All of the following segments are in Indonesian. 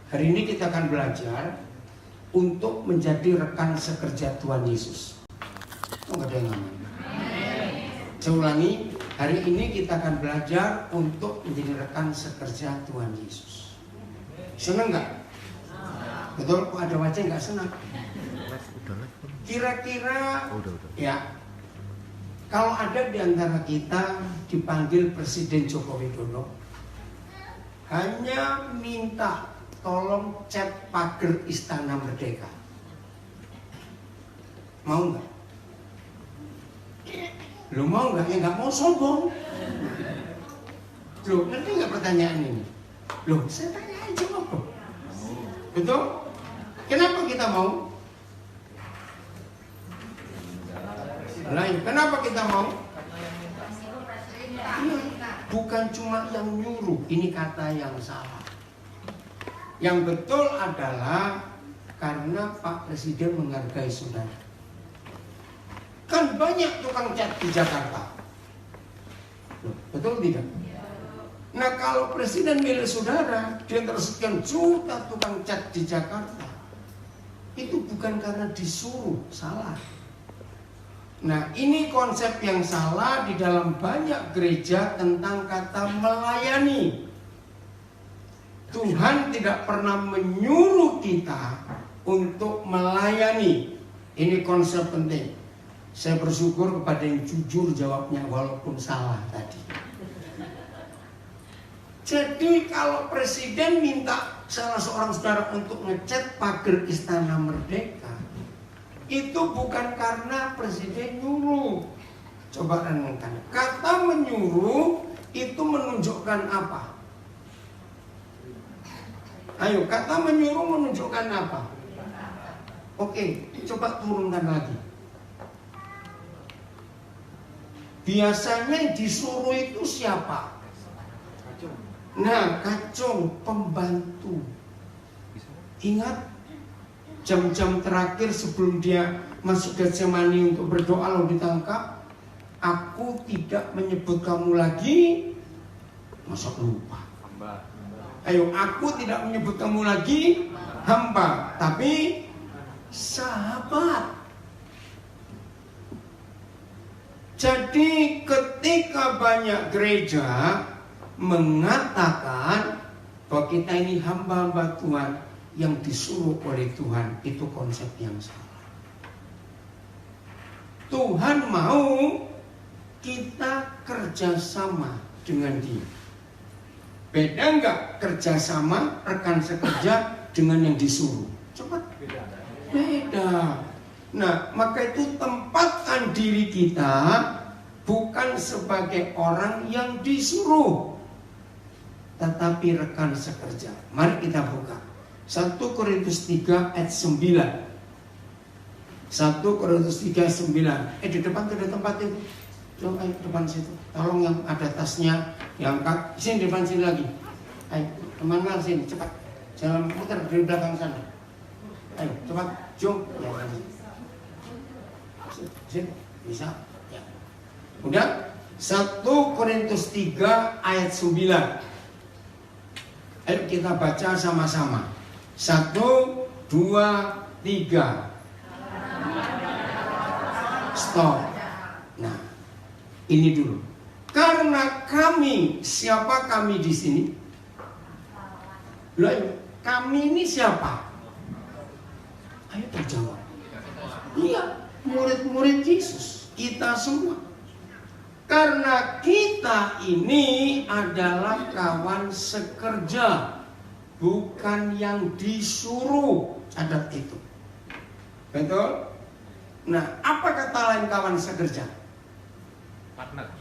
Hari ini kita akan belajar untuk menjadi rekan sekerja Tuhan Yesus. Oh, nggak ada yang aman. Saya ulangi, hari ini kita akan belajar untuk menjadi rekan sekerja Tuhan Yesus. Senang nggak? Betul, kok ada wajah nggak senang? Kira-kira, ya, kalau ada di antara kita dipanggil Presiden Joko Widodo, hanya minta tolong cat pagar Istana Merdeka, mau nggak? Lo mau nggak? Ya nggak mau sombong. Lo ngerti nggak pertanyaan ini? Lo saya tanya aja kok. Betul? Kenapa kita mau? Lain. Kenapa kita mau? Bukan cuma yang nyuruh, ini kata yang salah. Yang betul adalah karena Pak Presiden menghargai saudara. Kan banyak tukang cat di Jakarta. Betul tidak? Nah, kalau Presiden milih saudara, dia tersekian juta tukang cat di Jakarta, itu bukan karena disuruh, salah. Nah, ini konsep yang salah di dalam banyak gereja tentang kata melayani. Tuhan tidak pernah menyuruh kita untuk melayani. Ini konsep penting. Saya bersyukur kepada yang jujur jawabnya walaupun salah tadi. Jadi kalau Presiden minta salah seorang saudara untuk ngecat pagar Istana Merdeka, itu bukan karena Presiden nyuruh. Coba renungkan. Kata menyuruh itu menunjukkan apa? Ayo, kata menyuruh menunjukkan apa? Oke, coba turunkan lagi. Biasanya yang disuruh itu siapa? Nah, kacung, pembantu. Ingat jam-jam terakhir sebelum dia masuk Getsemani untuk berdoa lalu ditangkap. Aku tidak menyebut kamu lagi. Masa lupa? Ayo, aku tidak menyebut kamu lagi hamba, tapi sahabat. Jadi ketika banyak gereja mengatakan bahwa kita ini hamba-hamba Tuhan yang disuruh oleh Tuhan, itu konsep yang salah. Tuhan mau kita kerjasama dengan Dia. Beda nggak kerjasama rekan sekerja dengan yang disuruh? Cepat. Beda. Nah, maka itu tempatkan diri kita bukan sebagai orang yang disuruh, tetapi rekan sekerja. Mari kita buka 1 Korintus 3 ayat 9. 1 Korintus 3 9. Di depan ada tempat itu. Coba ayo depan situ. Tolong yang ada tasnya yang angkat. Sini depan sini lagi. Ayo teman-teman sini cepat. Jangan putar dari belakang sana. Ayo cepat. Jom. Ya, sini bisa. Ya. Udah. 1 Korintus 3 ayat 9. Ayo kita baca sama-sama. 1, 2, 3. Stop. Nah, ini dulu. Karena kami, siapa kami di sini? Loh, kami ini siapa? Ayo terjawab. Iya, murid-murid Yesus. Kita semua. Karena kita ini adalah kawan sekerja, bukan yang disuruh. Catat itu. Betul? Nah, apa kata lain kawan sekerja? Partner.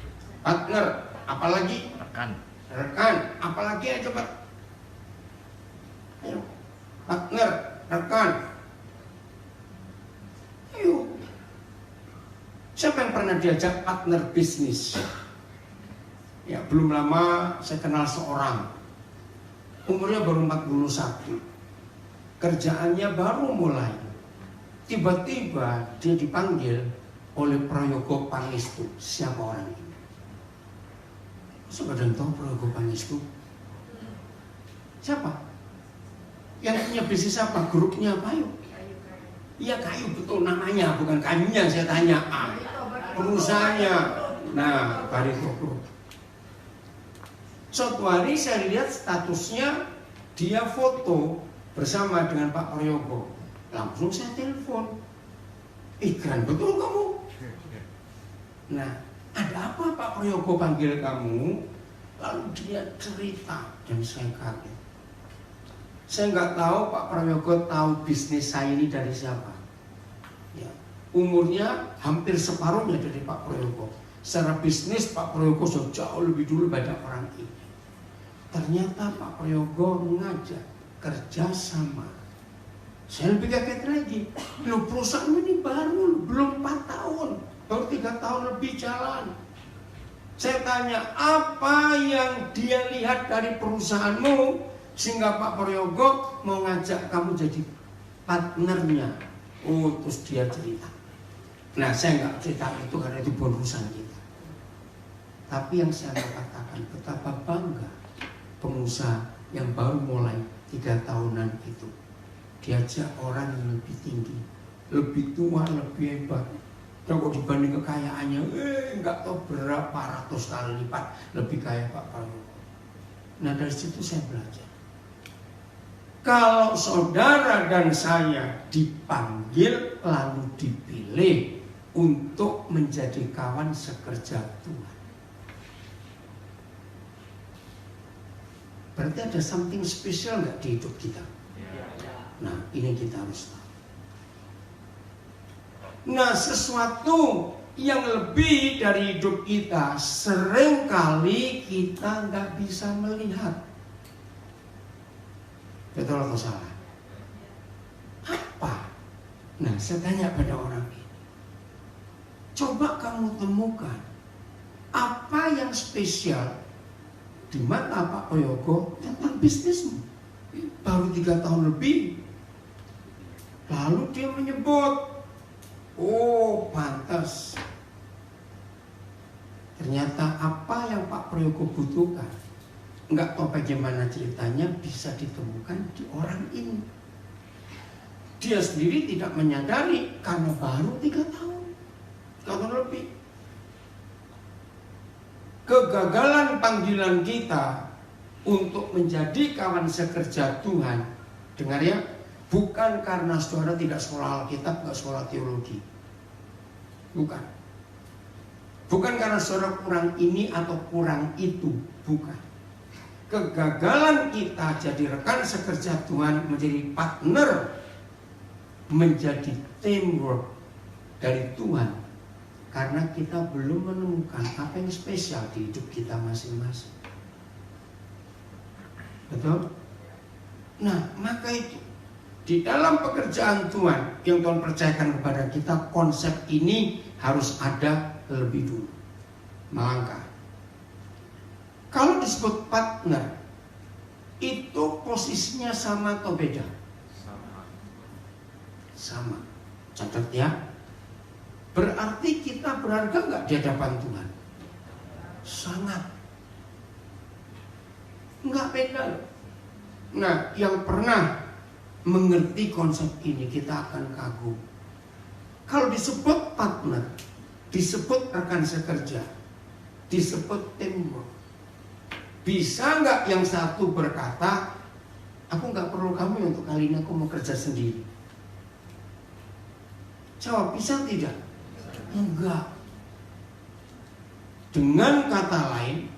Partner. Apalagi? Rekan. Rekan. Apalagi ya coba. Ayo. Partner. Rekan. Ayo. Siapa yang pernah diajak partner bisnis? Ya, belum lama saya kenal seorang. Umurnya baru 41. Kerjaannya baru mulai. Tiba-tiba dia dipanggil oleh Prayogo Pangestu. Siapa orang ini? Saudara tahu Prayogo Pangestu? Siapa? Yang punya bisnis apa? Grupnya apa yuk? Iya kayu betul namanya, bukan kayunya saya tanya. Perusahaannya. Nah, Barito Group. Suatu hari saya lihat statusnya dia foto bersama dengan Pak Prayogo. Langsung saya telepon. Keren betul kamu. Nah, ada apa Pak Prayogo panggil kamu? Lalu dia cerita dan saya kaget. Saya nggak tahu Pak Prayogo tahu bisnis saya ini dari siapa. Ya, umurnya hampir separuhnya dari Pak Prayogo. Secara bisnis Pak Prayogo sudah jauh lebih dulu pada orang ini. Ternyata Pak Prayogo mengajak kerjasama. Saya lebih kaget lagi. Loh perusahaan ini baru, belum 4 tahun, baru 3 tahun lebih jalan. Saya tanya, apa yang dia lihat dari perusahaanmu sehingga Pak Prayogo mau ngajak kamu jadi partnernya? Oh, terus dia cerita. Nah, saya nggak cerita itu karena itu bonusan kita. Tapi yang saya mau katakan, betapa bangga pengusaha yang baru mulai 3 tahunan itu diajak orang yang lebih tinggi, lebih tua, lebih hebat. Dan kok dibanding kekayaannya, nggak tahu berapa ratus kali lipat lebih kaya Pak Prayogo. Nah dari situ saya belajar. Kalau saudara dan saya dipanggil lalu dipilih untuk menjadi kawan sekerja Tuhan, berarti ada something spesial nggak di hidup kita? Nah ini kita harus tahu. Nah sesuatu yang lebih dari hidup kita seringkali kita nggak bisa melihat. Betul atau salah? Apa? Nah saya tanya pada orang ini, coba kamu temukan apa yang spesial di mata Pak Prayogo tentang bisnismu. Baru 3 tahun lebih. Lalu dia menyebut, oh pantas. Ternyata apa yang Pak Prayogo butuhkan, nggak tahu bagaimana ceritanya bisa ditemukan di orang ini. Dia sendiri tidak menyadari karena baru 3 tahun lebih. Kegagalan panggilan kita untuk menjadi kawan sekerja Tuhan, dengar ya, bukan karena saudara tidak sekolah Alkitab, tidak sekolah teologi. Bukan. Bukan karena saudara kurang ini atau kurang itu. Bukan. Kegagalan kita jadi rekan sekerja Tuhan, menjadi partner, menjadi teamwork dari Tuhan, karena kita belum menemukan apa yang spesial di hidup kita masing-masing. Betul? Nah, maka itu di dalam pekerjaan Tuhan yang Tuhan percayakan kepada kita, konsep ini harus ada lebih dulu. Melangkah. Kalau disebut partner, itu posisinya sama atau beda? Sama. Catat ya. Berarti kita berharga nggak di hadapan Tuhan? Sangat. Nggak beda. Nah, yang pernah mengerti konsep ini kita akan kagum. Kalau disebut partner, disebut rekan sekerja, disebut teamwork, bisa nggak yang satu berkata, aku nggak perlu kamu untuk kali ini, aku mau kerja sendiri? Jawab, bisa tidak? Enggak. Dengan kata lain,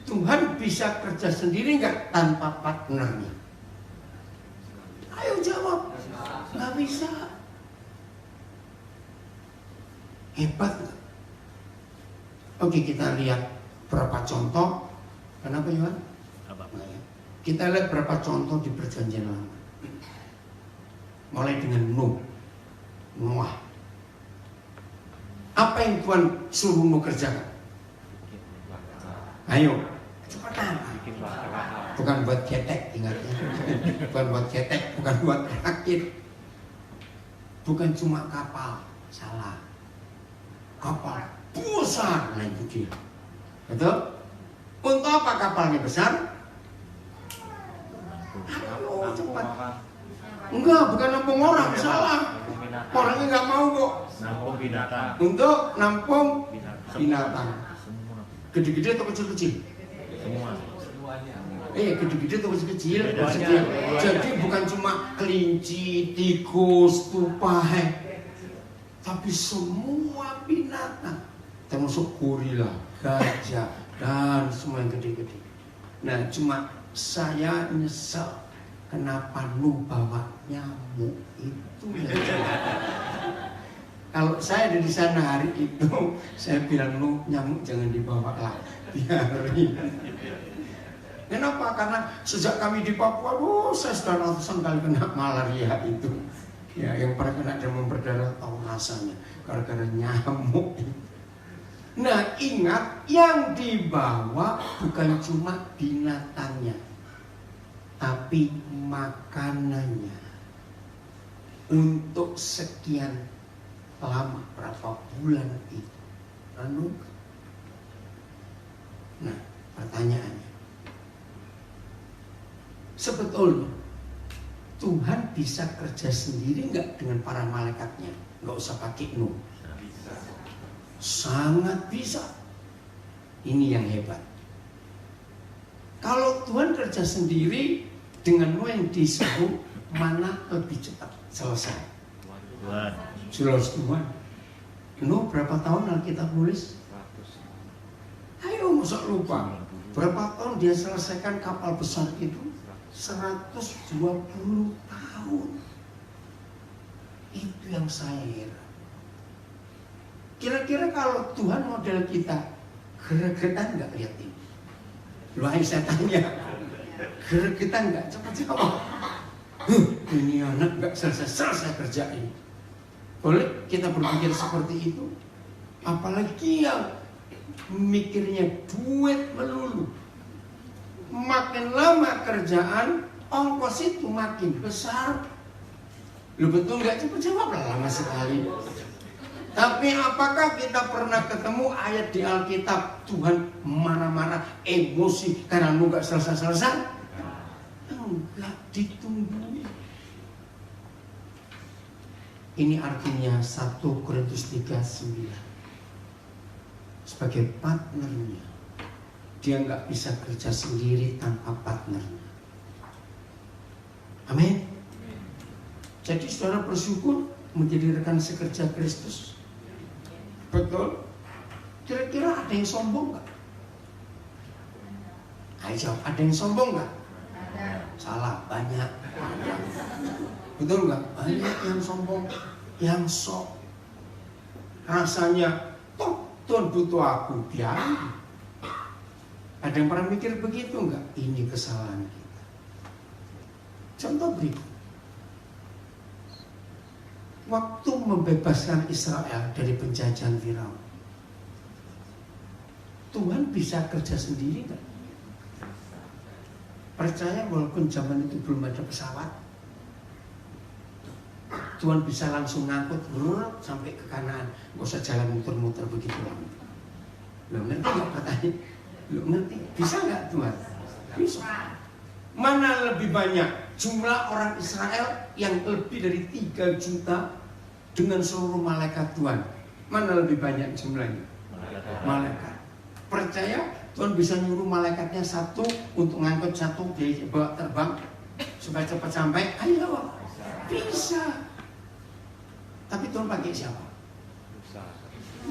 Tuhan bisa kerja sendiri nggak tanpa partnernya? Ayo jawab. Nggak bisa. Hebat nggak? Oke, kita lihat berapa contoh. Kenapa Yohan? Nah, ya. Kita lihat berapa contoh di Perjanjian Lama. Mulai dengan Noah. Apa yang Tuhan suruh Noah kerjakan? Ayo, cepetan. Bukan buat ketek, ingatnya. Bukan buat ketek, bukan buat rakit. Bukan cuma kapal, salah. Kapal besar, nah itu dia. Betul? Untuk apa kapalnya besar? Ayo cepat. Enggak, bukan nampung orang, salah. Orangnya nggak mau kok. Nampung binatang. Untuk nampung binatang. Semua. Gede-gede atau kecil-kecil? Semua. Gede-gede atau kecil-kecil? Kecil. Jadi bukan cuma kelinci, tikus, tupai, tapi semua binatang, termasuk gorila, gajah, dan semua yang gede-gede. Nah, cuma saya nyesel kenapa lu bawa nyamuk itu. Kalau saya ada di sana hari itu, saya bilang lu nyamuk jangan dibawa lah, biarin. Kenapa? Karena sejak kami di Papua, saya sudah ratusan kali kena malaria itu. Ya, yang pernah kena demam berdarah tahu rasanya, gara-gara nyamuk itu. Nah, ingat yang dibawa bukan cuma binatangnya, tapi makanannya. Untuk sekian lama, berapa bulan itu. Nah, pertanyaannya, sebetulnya Tuhan bisa kerja sendiri nggak dengan para malaikatnya? Nggak usah pakai Nuh. Bisa. Sangat bisa. Ini yang hebat. Kalau Tuhan kerja sendiri dengan Nuh yang disebut, mana lebih cepat selesai? Tuhan. Jelas Tuhan. Nuh berapa tahun Alkitab nulis? 100. Ayo masa lupa. Berapa tahun dia selesaikan kapal besar itu? 120 tahun. Itu yang saya heran. Kira-kira kalau Tuhan model kita, geregetan nggak lihat ini? Lu saya tanya, geregetan nggak? Cepat ngomong. Ini anak nggak selesai kerja ini. Boleh kita berpikir seperti itu? Apalagi yang mikirnya duit melulu. Makin lama kerjaan, ongkos itu makin besar. Lu betul nggak? Coba jawablah, lama sekali. Tapi apakah kita pernah ketemu ayat di Alkitab Tuhan marah-marah, emosi karena lu nggak selesai-selesai? Enggak, ditunggu. Ini artinya 1 Korintus 3:9. Sebagai partnernya, dia nggak bisa kerja sendiri tanpa partnernya. Amin. Jadi saudara bersyukur menjadi rekan sekerja Kristus. Betul. Kira-kira ada yang sombong nggak? Ayo jawab, ada yang sombong nggak? Salah, banyak. Betul nggak? Banyak yang sombong, yang sok. Rasanya, toh Tuhan butuh aku, biarin. Ada yang pernah mikir begitu nggak? Ini kesalahan kita. Contoh berikut. Waktu membebaskan Israel dari penjajahan Firaun, Tuhan bisa kerja sendiri nggak? Percaya walaupun zaman itu belum ada pesawat, Tuhan bisa langsung ngangkut sampai ke Kanaan, nggak usah jalan muter-muter begitu lama. Lo ngerti nggak pertanyaan? Lo ngerti? Bisa nggak Tuhan? Bisa. Mana lebih banyak jumlah orang Israel yang lebih dari 3 juta dengan seluruh malaikat Tuhan? Mana lebih banyak jumlahnya? Malaikat. Percaya Tuhan bisa nyuruh malaikatnya satu untuk ngangkut satu, dia bawa terbang supaya cepat sampai? Ayo, bisa. Tapi Tuhan pakai siapa?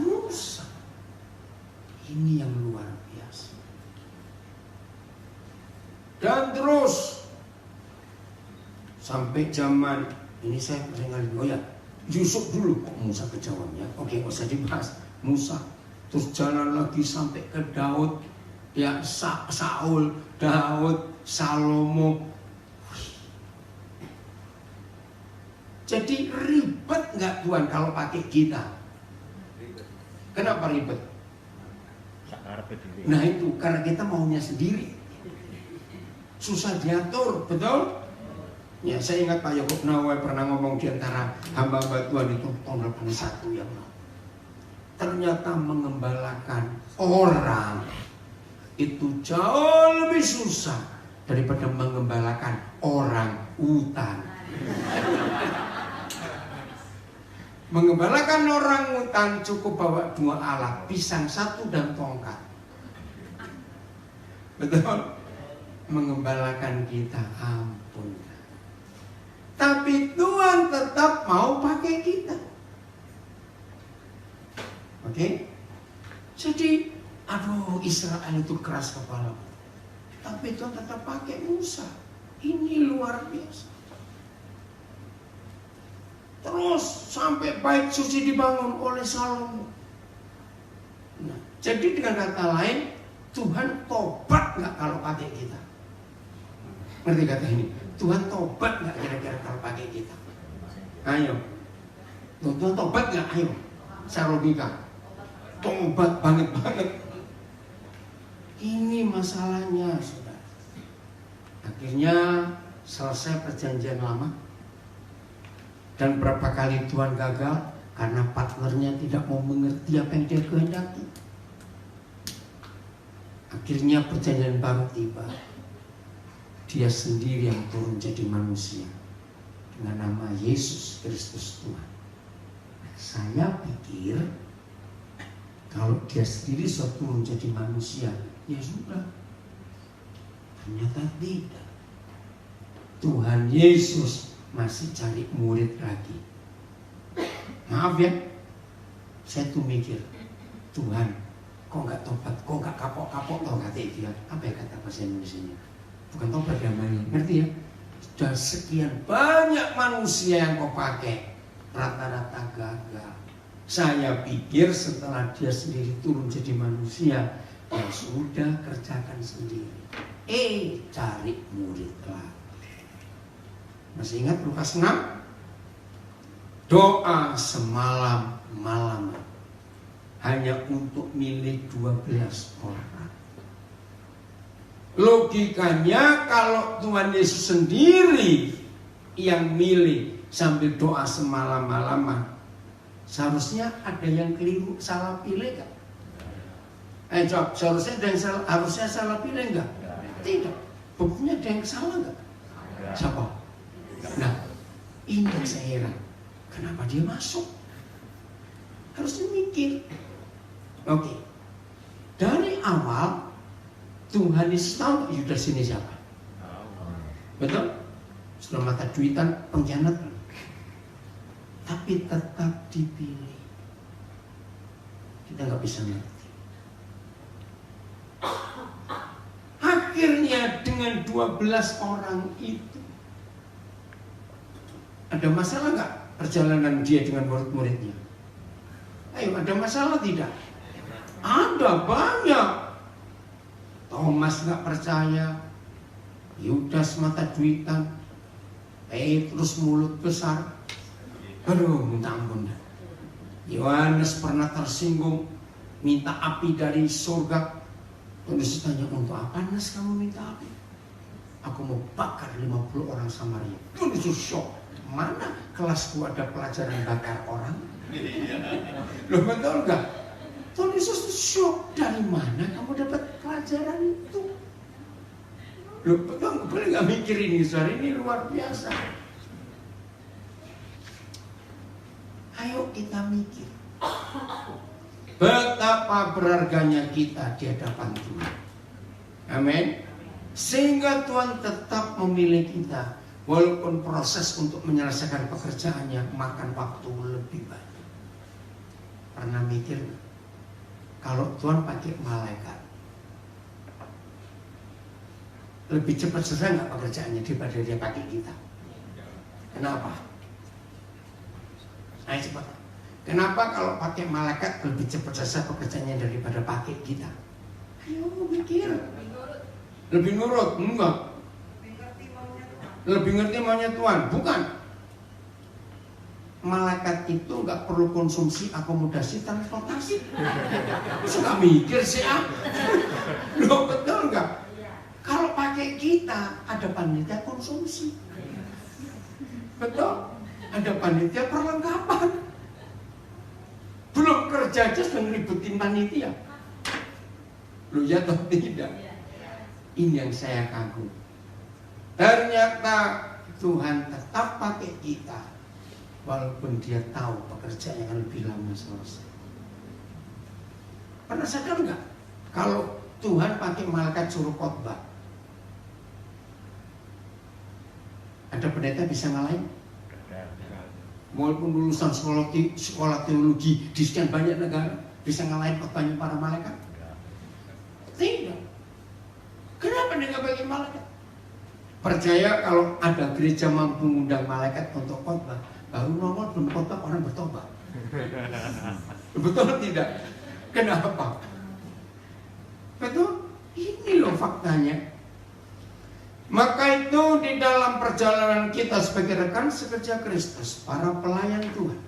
Musa. Ini yang luar biasa. Dan terus sampai zaman ini saya ingat, oh ya, Yusuf dulu kok Musa kejauhan ya. Oke, nggak usah dibahas. Musa terus jalan lagi sampai ke Daud, ya Saul, Daud, Salomo. Jadi ribet nggak Tuhan kalau pakai kita? Kenapa ribet? Nah itu karena kita maunya sendiri, susah diatur, betul? Ya saya ingat Pak Yakub Nawai pernah ngomong di antara hamba-hamba Tuhan itu tahun 81 yang lalu. Ternyata mengembalakan orang itu jauh lebih susah daripada mengembalakan utan. Mengembalakan orang utan cukup bawa 2 alat, pisang 1 dan tongkat. Betul? Mengembalakan kita, ampun. Tapi Tuhan tetap mau pakai kita. Oke? Jadi, aduh, Israel itu keras kepala. Tapi Tuhan tetap pakai Musa. Ini luar biasa. Terus sampai bait suci dibangun oleh Salomo. Nah, jadi dengan kata lain, Tuhan tobat nggak kalau pakai kita? Ngerti kata ini? Tuhan tobat nggak kira-kira kalau pakai kita? Ayo, Tuhan tobat nggak? Ayo, Sarobika, tobat banget. Ini masalahnya, saudara. Akhirnya selesai perjanjian lama. Dan berapa kali Tuhan gagal karena partnernya tidak mau mengerti apa yang dia kehendaki. Akhirnya perjanjian baru tiba. Dia sendiri yang turun jadi manusia dengan nama Yesus Kristus Tuhan. Saya pikir kalau dia sendiri sudah turun jadi manusia, ya sudah. Ternyata tidak. Tuhan Yesus masih cari murid lagi. Maaf ya, saya tuh mikir, Tuhan, kok nggak tobat, kok nggak kapok-kapok, tau kata dia. Apa ya kata bahasa Indonesia-nya? Bukan tobat namanya, ngerti ya? Sudah sekian banyak manusia yang kau pakai, rata-rata gagal. Saya pikir setelah dia sendiri turun jadi manusia, ya sudah kerjakan sendiri. Cari murid lagi. Masih ingat Lukas 6? Doa semalam malam hanya untuk milih 12 orang. Logikanya kalau Tuhan Yesus sendiri yang milih sambil doa semalam-malaman, seharusnya ada yang keliru, salah pilih gak? Jawab, seharusnya ada yang salah pilih enggak? Tidak. Buktinya ada yang salah enggak? Siapa? Nah, ini yang saya heran. Kenapa dia masuk? Harusnya mikir. Oke. Dari awal Tuhan Yesus tahu Yudas ini siapa? Betul? Sudah mata duitan, pengkhianat. Tapi tetap dipilih. Kita nggak bisa ngerti. Akhirnya dengan 12 orang itu, ada masalah nggak perjalanan dia dengan murid-muridnya? Ayo, ada masalah tidak? Ada banyak. Thomas nggak percaya, Yudas mata duitan, Petrus mulut besar. Aduh, minta ampun. Yohanes pernah tersinggung, minta api dari surga. Yesus tanya, untuk apa Nas kamu minta api? Aku mau bakar 50 orang Samaria. Yesus shock. Mana kelasku ada pelajaran bakar orang? Loh, betul gak? Tuhan Yesus shock. Dari mana kamu dapat pelajaran itu? Loh, betul, boleh gak mikir ini? Soal ini luar biasa. Ayo kita mikir. Betapa berharganya kita di hadapan Tuhan. Amin. Sehingga Tuhan tetap memilih kita, walaupun proses untuk menyelesaikan pekerjaannya makan waktu lebih banyak. Pernah mikir, kalau Tuhan pakai malaikat, lebih cepat selesai nggak pekerjaannya daripada dia pakai kita? Kenapa? Ayo cepat. Kenapa kalau pakai malaikat lebih cepat selesai pekerjaannya daripada pakai kita? Ayo mikir. Lebih nurut? Enggak. Lebih ngerti maunya Tuhan? Bukan. Malaikat itu enggak perlu konsumsi akomodasi transportasi. Suka mikir sih ah. Loh, betul enggak? Kalau pakai kita ada panitia konsumsi. Betul? Ada panitia perlengkapan. Belum kerja aja sudah ngeributin panitia. Loh ya atau tidak? Ini yang saya kagum. Ternyata Tuhan tetap pakai kita walaupun dia tahu pekerjaan yang lebih lama selesai. Pernah sadar nggak kalau Tuhan pakai malaikat suruh khotbah, ada pendeta bisa ngalahin? Walaupun lulusan sekolah teologi di sekian banyak negara, bisa ngalahin khotbahnya para malaikat? Tidak. Kenapa dia nggak pakai malaikat? Percaya kalau ada gereja mampu mengundang malaikat untuk khotbah, baru nongol belum khotbah orang bertobat. Betul tidak? Kenapa? Betul? Ini loh faktanya. Maka itu di dalam perjalanan kita sebagai rekan sekerja Kristus, para pelayan Tuhan.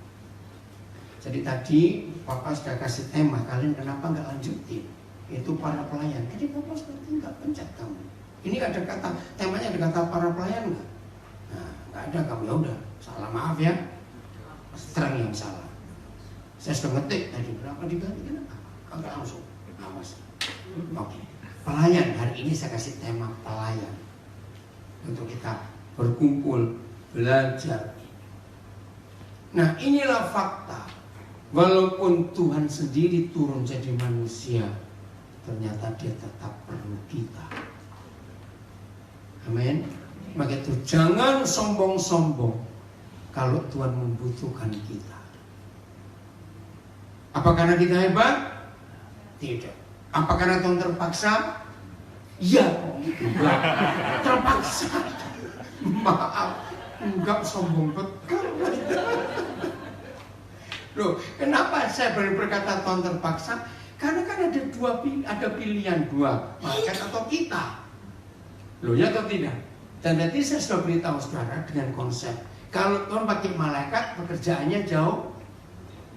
Jadi tadi Papa sudah kasih tema, kalian kenapa nggak lanjutin? Itu para pelayan. Jadi Papa seperti nggak pencet kamu. Ini ada kata, temanya ada kata para pelayan nggak? Nah, nggak ada kamu, ya udah, salah, maaf ya. Terang yang salah. Saya sudah ngetik tadi, berapa diganti, kenapa? Enggak langsung, awas. Oke, pelayan, hari ini saya kasih tema pelayan. Untuk kita berkumpul, belajar. Nah inilah fakta. Walaupun Tuhan sendiri turun jadi manusia, ternyata dia tetap perlu kita. Amin. Maka itu jangan sombong-sombong kalau Tuhan membutuhkan kita. Apa karena kita hebat? Tidak. Apa karena Tuhan terpaksa? Iya. Enggak. Terpaksa. Maaf. Enggak, sombong betul. Loh, kenapa saya berkata Tuhan terpaksa? Karena kan ada pilihan dua, malaikat atau kita. Loh ya atau tidak? Dan nanti saya sudah beritahu saudara dengan konsep, kalau Tuhan pakai malaikat, pekerjaannya jauh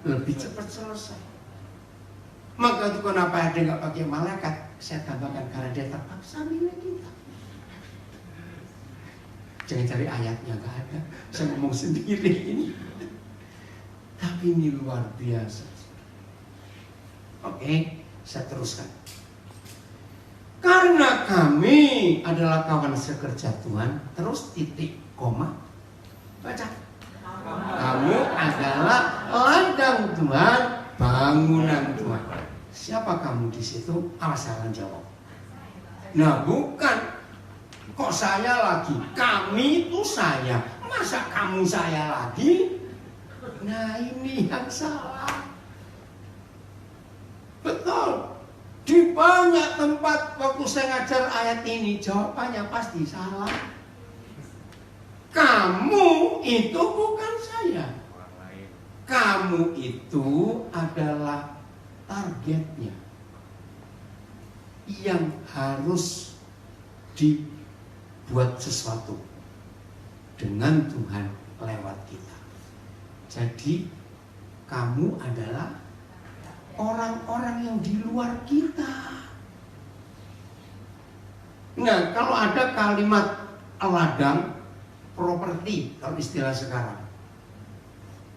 lebih cepat selesai. Maka itu kenapa dia nggak pakai malaikat? Saya tambahkan karena dia terpaksa milih kita. Jangan cari ayatnya, nggak ada. Saya ngomong sendiri ini. Tapi ini luar biasa. Oke, saya teruskan. Karena kami adalah kawan sekerja Tuhan, terus titik koma, baca. Kamu adalah ladang Tuhan, bangunan Tuhan. Siapa kamu di situ? Awas salah jawab. Nah bukan. Kok saya lagi? Kami itu saya. Masa kamu saya lagi? Nah ini yang salah. Betul. Di banyak tempat waktu saya ngajar ayat ini, jawabannya pasti salah. Kamu itu bukan saya. Kamu itu adalah targetnya yang harus dibuat sesuatu dengan Tuhan lewat kita. Jadi kamu adalah orang-orang yang di luar kita. Nah, kalau ada kalimat ladang, properti kalau istilah sekarang.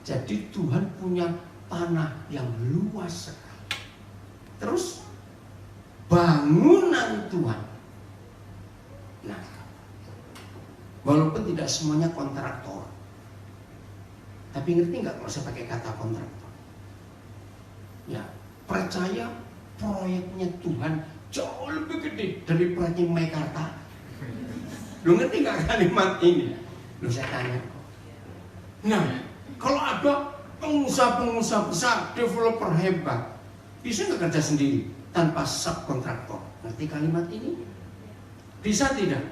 Jadi Tuhan punya tanah yang luas sekali. Terus bangunan Tuhan. Nah, walaupun tidak semuanya kontraktor, tapi ngerti nggak kalau saya pakai kata kontraktor? Ya, percaya proyeknya Tuhan jauh lebih gede dari proyeknya Meikarta. Lu ngerti nggak kalimat ini? Lu saya tanya. Nah, kalau ada pengusaha-pengusaha besar, developer hebat, bisa nggak kerja sendiri tanpa subkontraktor? Ngerti kalimat ini? Bisa tidak?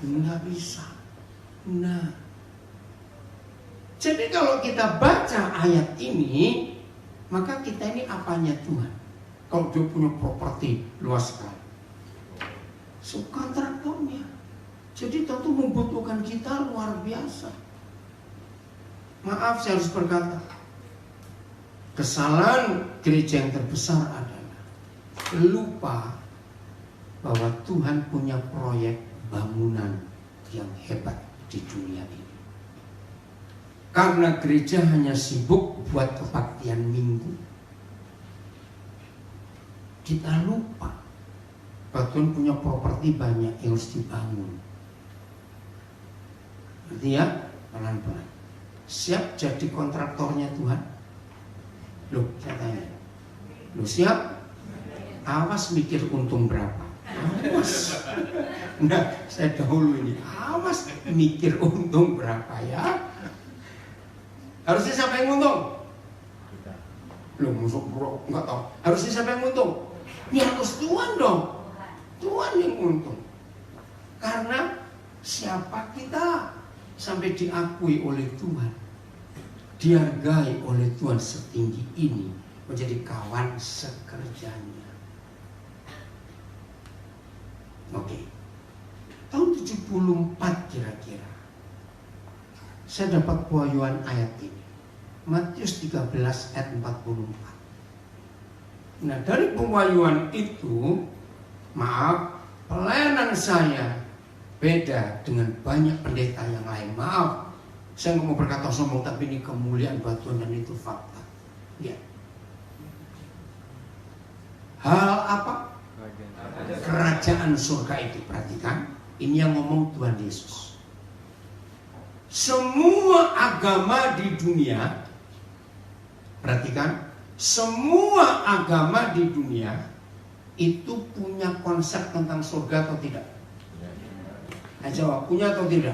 Nggak bisa. Nah, jadi kalau kita baca ayat ini, maka kita ini apanya Tuhan? Kalau dia punya properti luas sekali, subkontraktornya. Jadi tentu membutuhkan kita luar biasa. Maaf saya harus berkata, kesalahan gereja yang terbesar adalah lupa bahwa Tuhan punya proyek bangunan yang hebat di dunia ini. Karena gereja hanya sibuk buat kebaktian minggu, kita lupa bahwa Tuhan punya properti banyak yang harus dibangun. Artinya pelan-pelan. Siap jadi kontraktornya Tuhan? Loh, saya tanya. Loh, siap? Awas mikir untung berapa. Awas. Nah, saya dahulu ini. Awas mikir untung berapa ya. Harusnya siapa yang untung? Kita. Loh, musuh bro, enggak tahu. Harusnya siapa yang untung? Ya harus Tuhan dong. Tuhan yang untung. Karena siapa kita sampai diakui oleh Tuhan, dihargai oleh Tuhan setinggi ini, menjadi kawan sekerjanya. Oke. Tahun 74 kira-kira saya dapat pewahyuan ayat ini. Matius 13 ayat 44. Nah, dari pewahyuan itu, maaf, pelayanan saya beda dengan banyak pendeta yang lain. Maaf, saya nggak mau berkata sombong, tapi ini kemuliaan buat Tuhan dan itu fakta. Ya. Hal apa? Kerajaan surga itu, perhatikan. Ini yang ngomong Tuhan Yesus. Semua agama di dunia, perhatikan, semua agama di dunia itu punya konsep tentang surga atau tidak? Nah, jawab, punya atau tidak?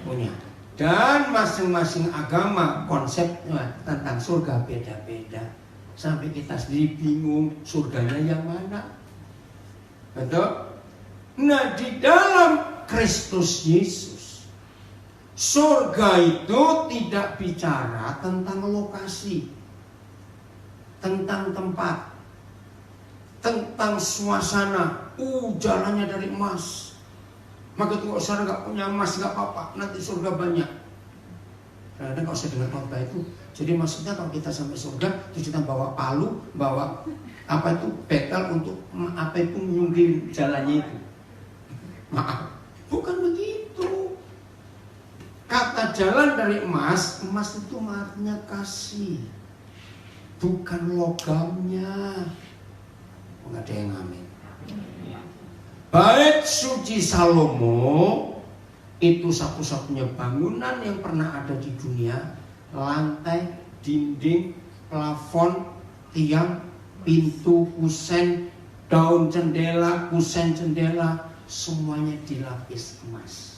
Punya. Dan masing-masing agama konsepnya tentang surga beda-beda. Sampai kita sendiri bingung surganya yang mana. Betul? Nah, di dalam Kristus Yesus, surga itu tidak bicara tentang lokasi, tentang tempat, tentang suasana. Jalannya dari emas. Maka tuh kalau saudara nggak punya emas nggak apa-apa, nanti surga banyak. Kadang-kadang kalau saya dengar khotbah itu, jadi maksudnya kalau kita sampai surga, terus kita bawa palu, bawa apa itu bekel untuk apa itu nyunggil jalannya itu. Maaf, bukan begitu. Kata jalan dari emas, emas itu artinya kasih, bukan logamnya. Enggak ada yang amin. Bait suci Salomo itu satu-satunya bangunan yang pernah ada di dunia. Lantai, dinding, plafon, tiang, pintu, kusen, daun jendela, kusen jendela, semuanya dilapis emas.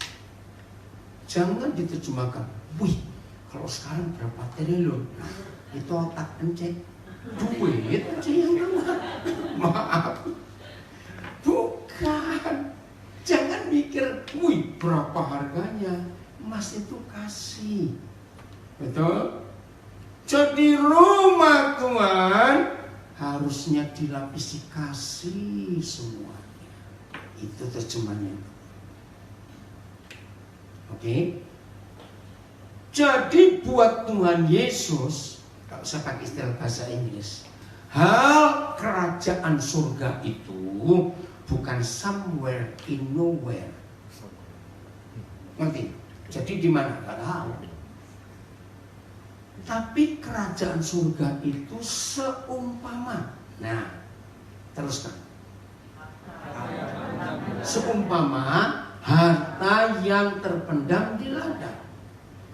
Jangan diterjemahkan, wih, kalau sekarang berapa triliun? Nah, itu otak encek, duit aja yang nama. Maaf, bukan. Jangan mikir, wih, berapa harganya? Emas itu kasih, betul? Jadi rumah Tuhan harusnya dilapisi kasih semuanya. Itu terjemahannya. Oke? Jadi buat Tuhan Yesus, kalau saya pakai istilah bahasa Inggris, hal kerajaan surga itu bukan somewhere in nowhere. Ngerti? Jadi di mana? Gak tahu. Tapi kerajaan surga itu seumpama. Nah, teruskan. Seumpama harta yang terpendam di ladang.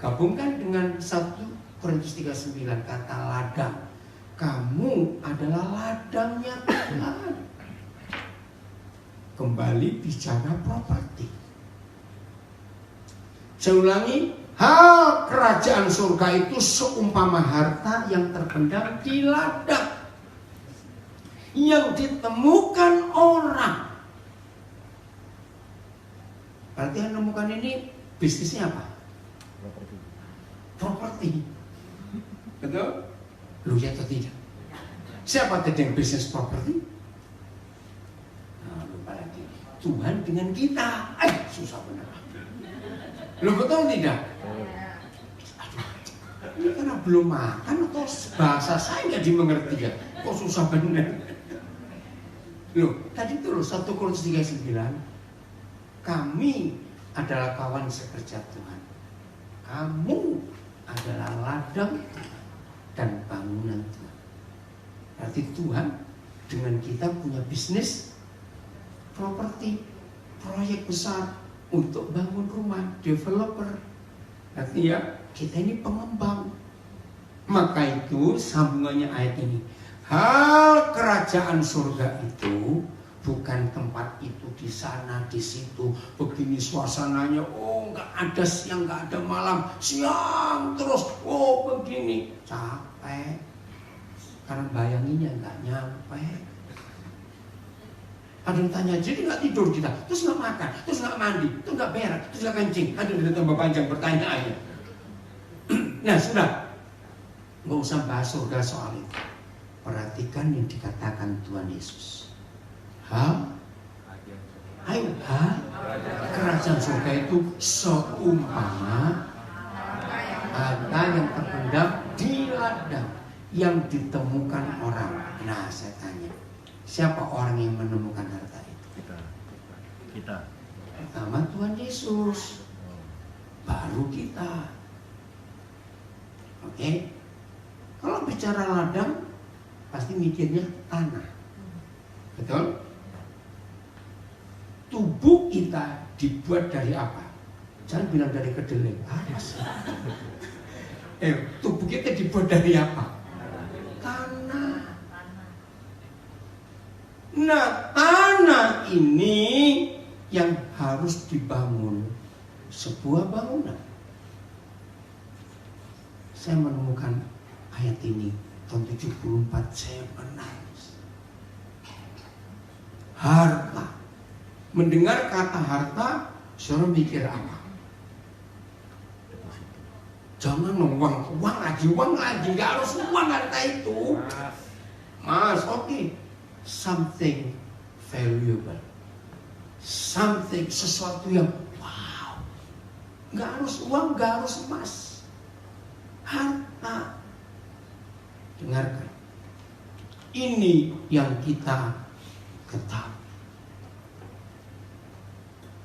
Gabungkan dengan 1 Korintus 3:9, kata ladang. Kamu adalah ladangnya Tuhan. Kembali bicara properti. Saya ulangi, hal kerajaan surga itu seumpama harta yang terpendam di ladang, yang ditemukan orang. Berarti yang menemukan ini bisnisnya apa? Properti. Betul? Lu ya atau tidak? Siapa tadi yang bisnis properti? Nah, lupa lagi. Tuhan dengan kita. Susah benar. Lu betul tidak? Aduh, ini karena belum makan atau bahasa saya nggak dimengerti ya? Kok susah benar? Loh, tadi tuh 1 Korintus 3:9, kami adalah kawan sekerja Tuhan. Kamu adalah ladang Tuhan dan bangunan Tuhan. Berarti Tuhan dengan kita punya bisnis properti, proyek besar untuk bangun rumah, developer. Artinya kita ini pengembang. Maka itu sambungannya ayat ini. Hal kerajaan surga itu bukan tempat itu di sana di situ begini suasananya, oh nggak ada siang nggak ada malam, siang terus, oh begini, capek karena bayanginnya nggak nyampe. Ada yang tanya, jadi nggak tidur kita, terus nggak makan, terus nggak mandi, terus nggak berak, terus nggak kencing. Ada yang tambah panjang pertanyaannya. Nah sudah, nggak usah bahas surga soal itu. Perhatikan yang dikatakan Tuhan Yesus. Kerajaan surga itu seumpama harta yang terpendam di ladang yang ditemukan orang. Nah saya tanya, siapa orang yang menemukan harta itu? Kita. Pertama Tuhan Yesus, baru kita. Oke? Kalau bicara ladang, pasti mikirnya tanah. Betul? Tubuh kita dibuat dari apa? Jangan bilang dari kedelai. Tubuh kita dibuat dari apa? Tanah. Nah, tanah ini yang harus dibangun sebuah bangunan. Saya menemukan ayat ini tahun 74, saya menangis. Harta. Mendengar kata harta, saudara mikir apa? Jangan uang lagi, nggak harus uang harta itu. Mas, oke. Something valuable. Something, sesuatu yang wow. Nggak harus uang, nggak harus emas. Harta. Dengarkan. Ini yang kita ketahui.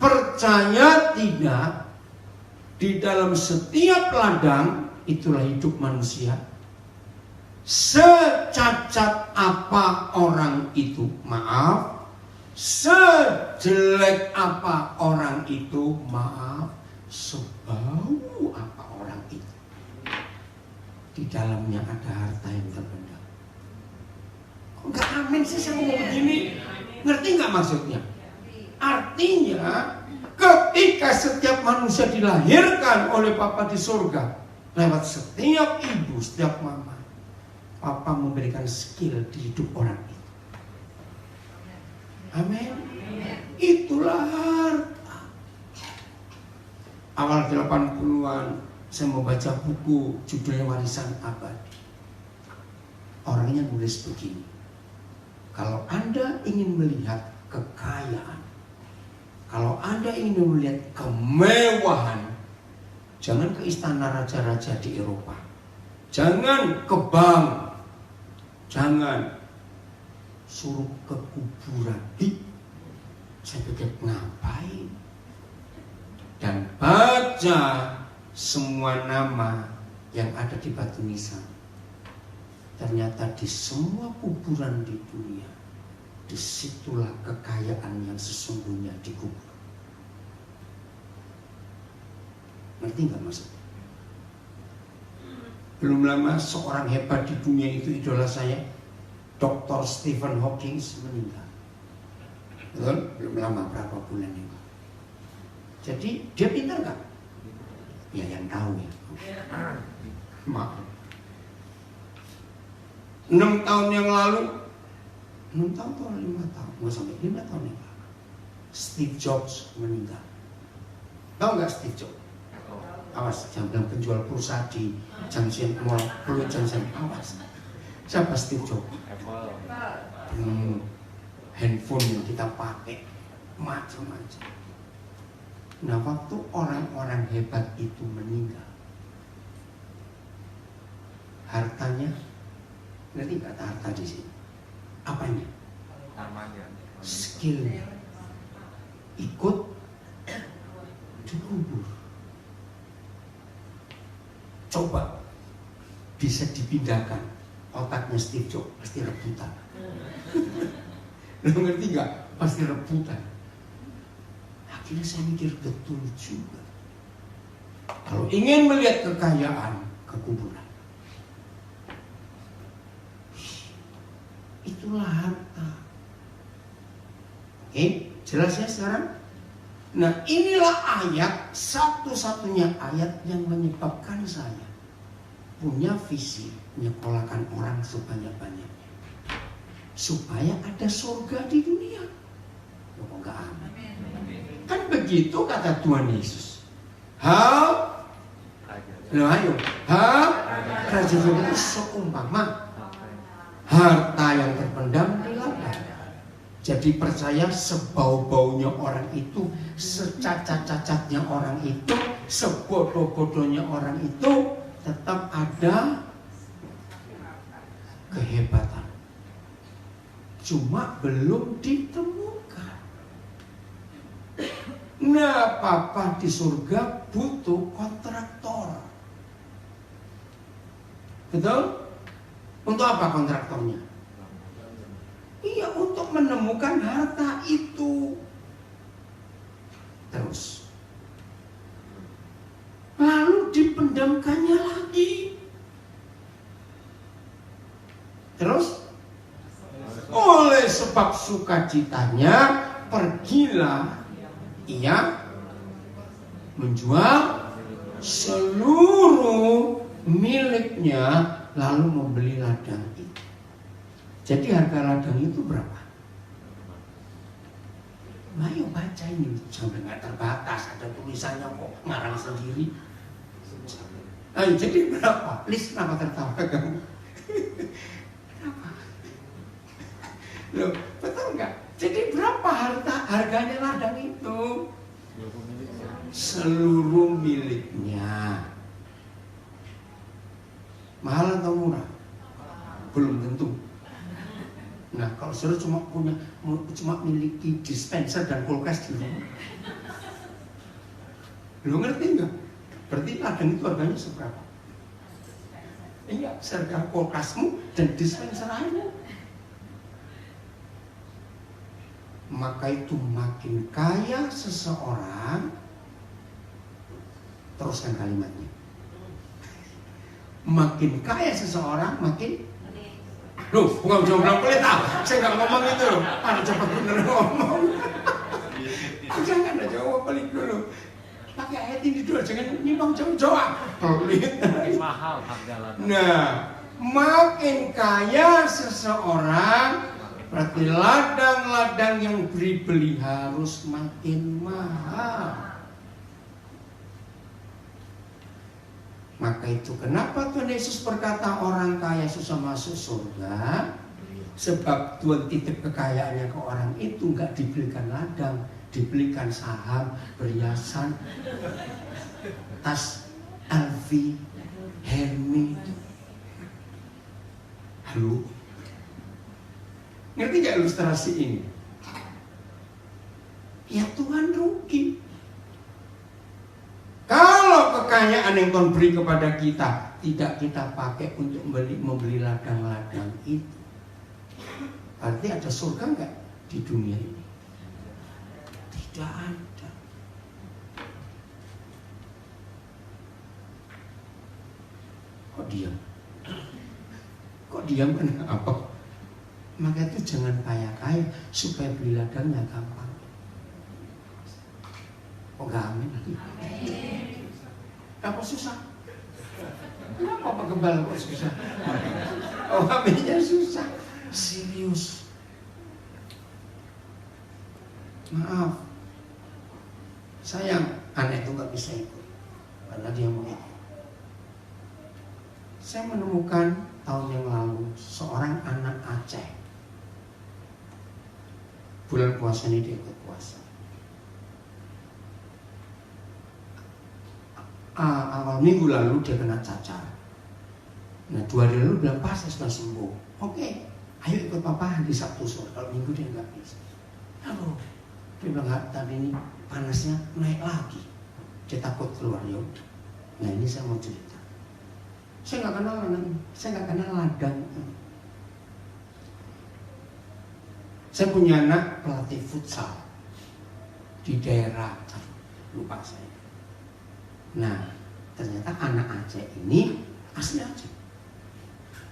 Percaya tidak, di dalam setiap ladang itulah hidup manusia. Secacat apa orang itu, maaf. Sejelek apa orang itu, maaf. Sebau apa orang itu, di dalamnya ada harta yang terpendam. Kok nggak amin sih saya ngomong begini? Ngerti nggak maksudnya? Artinya ketika setiap manusia dilahirkan oleh Bapa di surga, lewat setiap ibu, setiap mama, Papa memberikan skill di hidup orang itu. Amin. Itulah harta. Awal 80-an saya membaca buku judulnya Warisan Abadi. Orangnya nulis begini. Kalau Anda ingin melihat kekayaan, kalau Anda ingin melihat kemewahan, jangan ke istana raja-raja di Eropa. Jangan ke bank. Jangan. Suruh ke kuburan. Saya pikir ngapain? Dan baca semua nama yang ada di batu nisan. Ternyata di semua kuburan di dunia, disitulah kekayaan yang sesungguhnya dikubur. Ngerti nggak maksudnya? Belum lama seorang hebat di dunia itu, idola saya, Dr. Stephen Hawking, meninggal. Betul? Belum lama, berapa bulan ini. Jadi dia pintar nggak? Ya yang tahu ya. Maaf. 6 tahun yang lalu, 6 tahun atau 5 tahun, nggak sampai 5 tahun yang lalu, Steve Jobs meninggal. Tahu nggak Steve Jobs? Awas, jangan bilang penjual pulsa di Junction Mall, Blue Junction. Awas. Siapa Steve Jobs? Handphone yang kita pakai macam-macam. Nah, waktu orang-orang hebat itu meninggal, hartanya, ngerti kata harta di sini? Apanya? Namanya. Skillnya ikut dikubur. Coba bisa dipindahkan otaknya Steve Jobs, pasti rebutan. Lo ngerti gak? Pasti rebutan. Akhirnya saya mikir betul juga. Kalau ingin melihat kekayaan, ke kuburan. Itulah harta. Oke, jelas ya sekarang? Nah, inilah ayat, satu-satunya ayat yang menyebabkan saya punya visi menyekolahkan orang sebanyak-banyaknya, supaya ada surga di dunia. Loh, kok enggak aman? Kan begitu kata Tuhan Yesus. Kerajaan itu seumpama harta yang terpendam di ladang. Jadi percaya sebau-baunya orang itu, secacat-cacatnya orang itu, sebodoh-bodohnya orang itu, tetap ada kehebatan. Cuma belum ditemukan. Nah, papa di surga butuh kontraktor. Betul? Untuk apa kontraktornya? Iya, untuk menemukan harta itu. Terus lalu dipendamkannya lagi. Terus oleh sebab sukacitanya pergilah ia menjual seluruh miliknya lalu membeli ladang itu. Jadi harga ladang itu berapa? Ayo baca ini, sampai nggak terbatas, ada tulisannya kok, ngarang sendiri. Ayo, jadi berapa? Lis, kenapa tertawa kamu? Kenapa? Loh, betul nggak? Jadi berapa harganya ladang itu? Seluruh miliknya. Mahal atau murah? Belum tentu. Nah, kalau saudara cuma miliki dispenser dan kulkas di rumah, lu ngerti nggak? Berarti ladang itu harganya seberapa? Iya, seharga kulkasmu dan dispenser airmu. Maka itu makin kaya seseorang, teruskan kalimatnya. Makin kaya seseorang, makin loh, bukan bilang pelit saya nggak ngomong itu loh. Ada cepat bener ngomong. Jangan ada jawab pelit dulu. Pakai ayat ini dulu, jangan nyimpang jauh-jauh. Pelit. Mahal harga ladang. Nah, makin kaya seseorang, berarti ladang-ladang yang beli harus makin mahal. Maka itu kenapa Tuhan Yesus berkata orang kaya susah masuk surga? Sebab Tuhan titip kekayaannya ke orang itu nggak dibelikan ladang, dibelikan saham, perhiasan, tas LV, Hermes. Halo, ngerti nggak ilustrasi ini? Ya Tuhan rugi. Kalau kekayaan yang Tuhan beri kepada kita tidak kita pakai untuk membeli ladang-ladang itu, berarti ada surga nggak di dunia ini? Tidak ada. Kok diam? Kok diam kenapa? Maka itu jangan kaya-kaya supaya beli ladangnya gampang. Oh enggak, amin. Apa susah? Kenapa Pak Gembala kok susah? Oh, aminnya susah. Serius. Maaf. Sayang, anak itu nggak bisa ikut karena dia mau ikut. Saya menemukan tahun yang lalu seorang anak Aceh. Bulan puasa ini dia ikut puasa. Awal minggu lalu dia kena cacar. Nah 2 hari lalu bilang pas saya sudah sembuh. Oke, ayo ikut papa hari Sabtu sore. Kalau minggu dia nggak bisa. Lalu dia bilang tadi ini panasnya naik lagi. Dia takut keluar ya udah. Nah ini saya mau cerita. Saya nggak kenal anaknya. Saya nggak kenal ladang. Saya punya anak pelatih futsal di daerah lupa saya. Nah, Ternyata anak Aceh ini asli Aceh,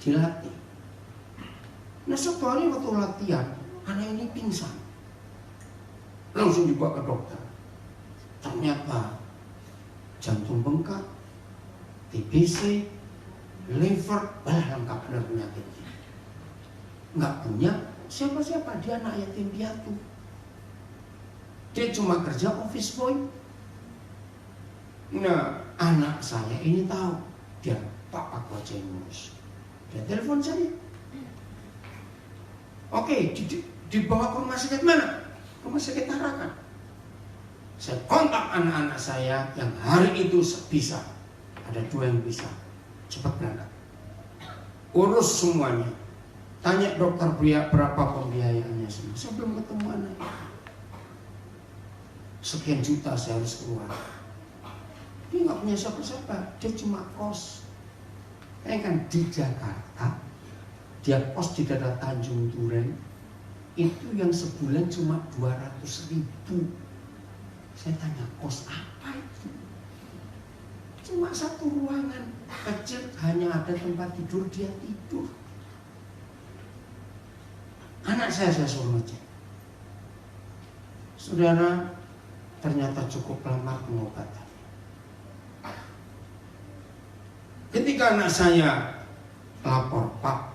dilatih. Nah suatu hari waktu latihan, anak ini pingsan, langsung dibawa ke dokter. Ternyata jantung bengkak, TBC, liver, lengkap benar penyakitnya. Nggak punya siapa-siapa, dia anak yatim piatu. Dia cuma kerja office boy. Nah, anak saya ini tahu, dia Pak aku aja yang ngurus. Dia telepon saya. Oke, dibawa ke rumah sakit mana? Rumah sakit Tarakan. Saya kontak anak-anak saya yang hari itu bisa. Ada 2 yang bisa. Cepat berangkat. Urus semuanya. Tanya dokter berapa pembiayaannya semua. Saya belum ketemu anaknya. Sekian juta saya harus keluar. Dia nggak punya siapa-siapa. Dia cuma kos. Kan di Jakarta, dia kos di daerah Tanjung Duren. Itu yang sebulan cuma 200.000. Saya tanya, kos apa itu? Cuma 1 ruangan kecil, hanya ada tempat tidur, dia tidur. Anak saya suruh ngecek. Saudara, ternyata cukup lama pengobatan. Ketika anak saya lapor, Pak,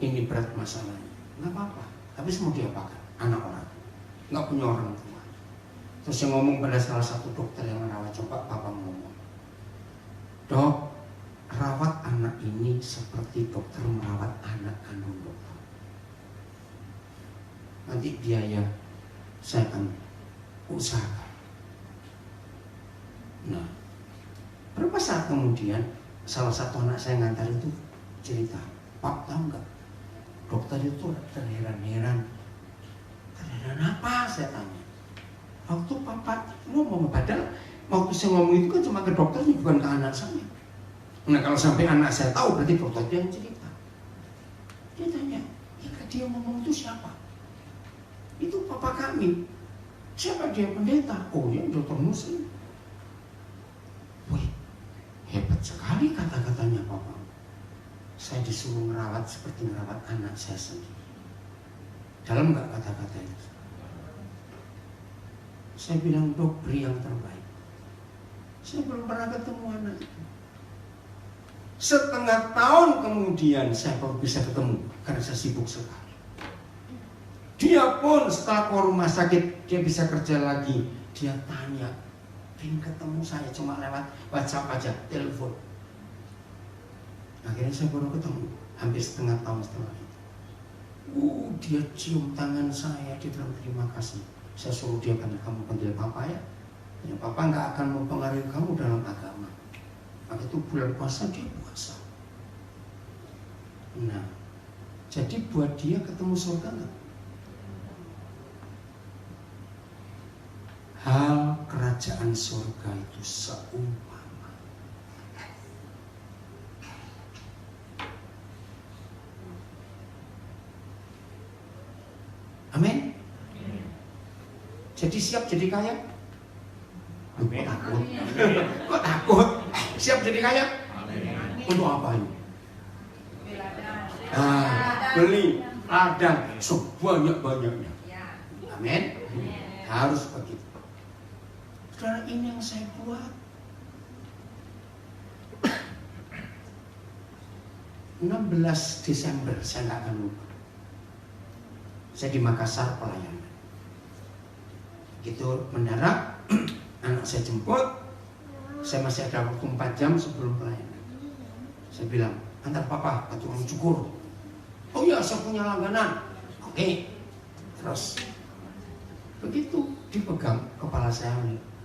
ini berat masalahnya. Nggak apa-apa, tapi semua diapakan, anak orang, nggak punya orang tua. Terus saya ngomong pada salah satu dokter yang merawat, coba Papa ngomong, Dok, rawat anak ini seperti dokter merawat anak kandung dokter. Nanti biaya saya akan usahakan. Nah, berapa saat kemudian salah satu anak saya ngantar itu cerita, Pak tahu nggak, dokter itu terheran-heran. Terheran apa? Saya tanya. Waktu Papa ngomong, padahal waktu saya ngomong itu kan cuma ke dokternya, bukan ke anak saya. Nah kalau sampai anak saya tahu, berarti dokter yang cerita. Dia tanya, ya dia ngomong itu siapa? Itu Papa kami. Siapa dia? Pendeta. Oh ya, dokter muslim. Wih, hebat sekali kata-katanya Papa. Saya disuruh merawat seperti merawat anak saya sendiri. Dalam nggak kata-kata itu? Saya bilang, Dok, beri yang terbaik. Saya belum pernah ketemu anak itu. Setengah tahun kemudian saya baru bisa ketemu karena saya sibuk sekali. Dia pun setelah ke rumah sakit, dia bisa kerja lagi. Dia tanya, pengen ketemu saya, cuma lewat WhatsApp aja, telepon. Akhirnya saya baru ketemu, hampir setengah tahun setelah itu. Dia cium tangan saya, dia bilang terima kasih. Saya suruh dia, karena kamu panggil Papa ya. Ya Papa nggak akan mempengaruhi kamu dalam agama. Maka itu bulan puasa dia puasa. Nah, jadi buat dia ketemu surga nggak? Hal kerajaan surga itu seumpama. Amin. Jadi siap jadi kaya? Kok takut? Kok takut? Siap jadi kaya? Untuk apa ini? Beli ladang sebanyak-banyaknya. Amin. Harus begitu. Karena ini yang saya buat. 16 Desember saya nggak akan lupa. Saya di Makassar pelayanan. Begitu mendarat, anak saya jemput. Saya masih ada waktu 4 jam sebelum pelayanan. Saya bilang, antar Papa ke tukang cukur. Oh iya, saya punya langganan. Oke. Terus begitu dipegang kepala saya.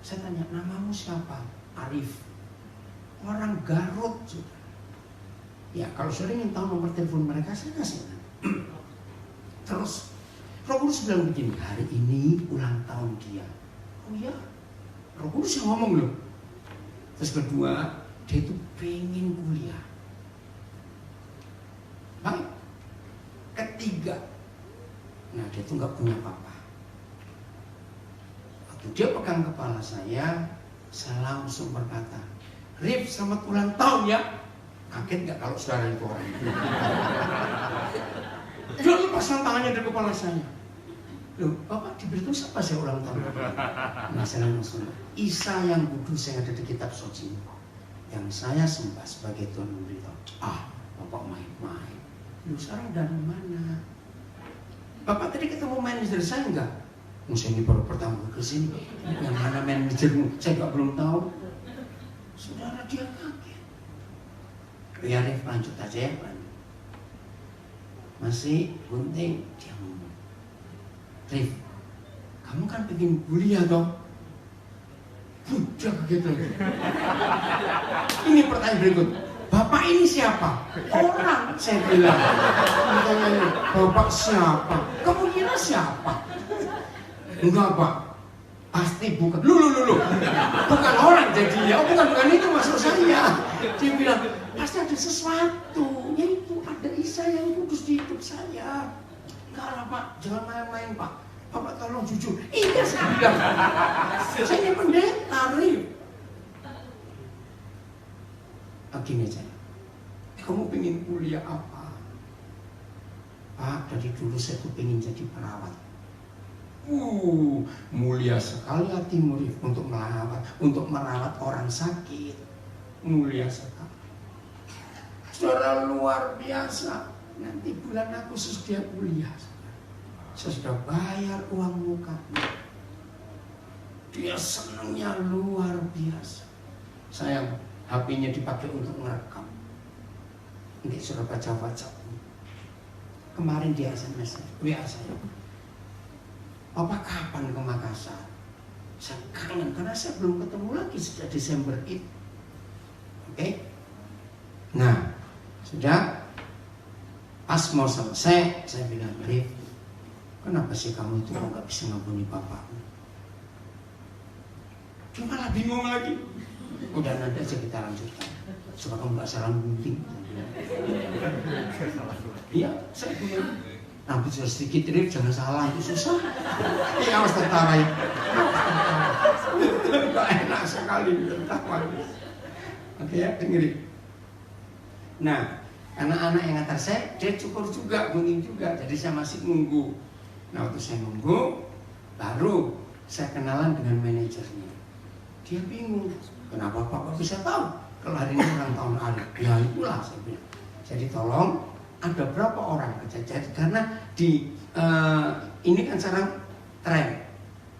Saya tanya, namamu siapa? Arif. Orang Garut. Ya kalau saudara ingin tahu nomor telepon mereka, saya kasih. Terus Roh Kudus bilang begini, hari ini ulang tahun dia. Oh ya, Roh Kudus yang ngomong loh. Terus kedua, dia itu pengen kuliah. Baik. Ketiga, nah dia itu nggak punya apa-apa. Waktu dia pegang kepala saya langsung berkata, Rif, selamat ulang tahun ya. Kaget nggak kalau saudara itu orang? Dia lepaskan tangannya dari kepala saya. Loh, Bapak diberitahu siapa saya ulang tahun? Nah, saya langsung, Isa yang kudus yang ada di kitab suci, yang saya sembah sebagai Tuhan memberitahu. Bapak main-main. Loh, sekarang dari mana? Bapak tadi ketemu manajer saya enggak? Saya ini baru pertama ke sini. Yang mana manajermu? Saya enggak belum tahu. Saudara, dia kaget. Ya Rif, lanjut aja ya Pak. Masih gunting, dia ngomong, Rif, kamu kan pengen kuliah toh? Udah begitu. Ini pertanyaan berikut. Bapak ini siapa? Orang, saya bilang. Pertanyaannya, Bapak siapa? Kamu kira siapa? Enggak Pak, pasti bukan. Lu. Bukan orang jadi ya. Bukan itu maksud saya. Dia bilang, pasti ada sesuatu. Yaitu ada Isa yang kudus di hidup saya. Enggak lah Pak, jangan main-main Pak. Bapak tolong jujur. Iya saya bilang. Saya ini pendeta, Rif. Gini aja. Kamu pengen kuliah apa? Pak, dari dulu saya tuh pengen jadi perawat. Mulia sekali hati murid untuk merawat orang sakit. Mulia sekali. Saudara, luar biasa. Nanti bulan Agustus dia kuliah. Saya sudah bayar uang mukanya. Dia senangnya luar biasa. Sayang, HP-nya dipakai untuk merekam. Ini sudah baca-baca. Kemarin dia SMS WA saya. Papa kapan ke Makassar? Saya kangen karena saya belum ketemu lagi sejak Desember itu. Oke? Nah, sudah pas mau selesai, saya bilang, Rif, kenapa sih kamu itu nggak bisa ngampuni bapakmu? Dia malah bingung lagi. Udah nanti aja kita lanjutkan. Supaya kamu gak salah gunting. Iya, saya bilang, rambut sudah sedikit Rif, jangan salah, itu susah. Iya, harus tertawa ya. Gak enak sekali tertawa. Oke ya, dengerin. Nah, anak-anak yang antar saya, dia cukur juga, gunting juga. Jadi saya masih nunggu. Nah, waktu saya nunggu, baru saya kenalan dengan manajernya. Dia bingung, kenapa Bapak bisa tahu kalau hari ini ulang tahun Arif? Ya itulah saya bilang. Jadi tolong, ada berapa orang kerja? Karena di ini kan sekarang tren,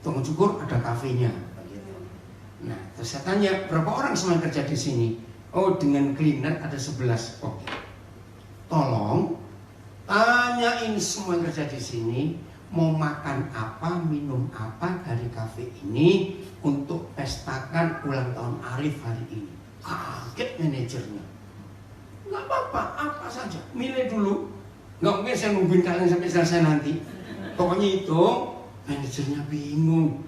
tukang cukur ada kafenya. Nah, terus saya tanya berapa orang semua kerja di sini? Oh, dengan cleaner ada 11. Oke. Tolong tanyain semua yang kerja di sini mau makan apa, minum apa dari kafe ini untuk pestakan ulang tahun Arif hari ini. Kaget manajernya. Nggak apa-apa, apa saja. Milih dulu. Nggak mungkin saya nungguin kalian sampai selesai nanti. Pokoknya itu manajernya bingung.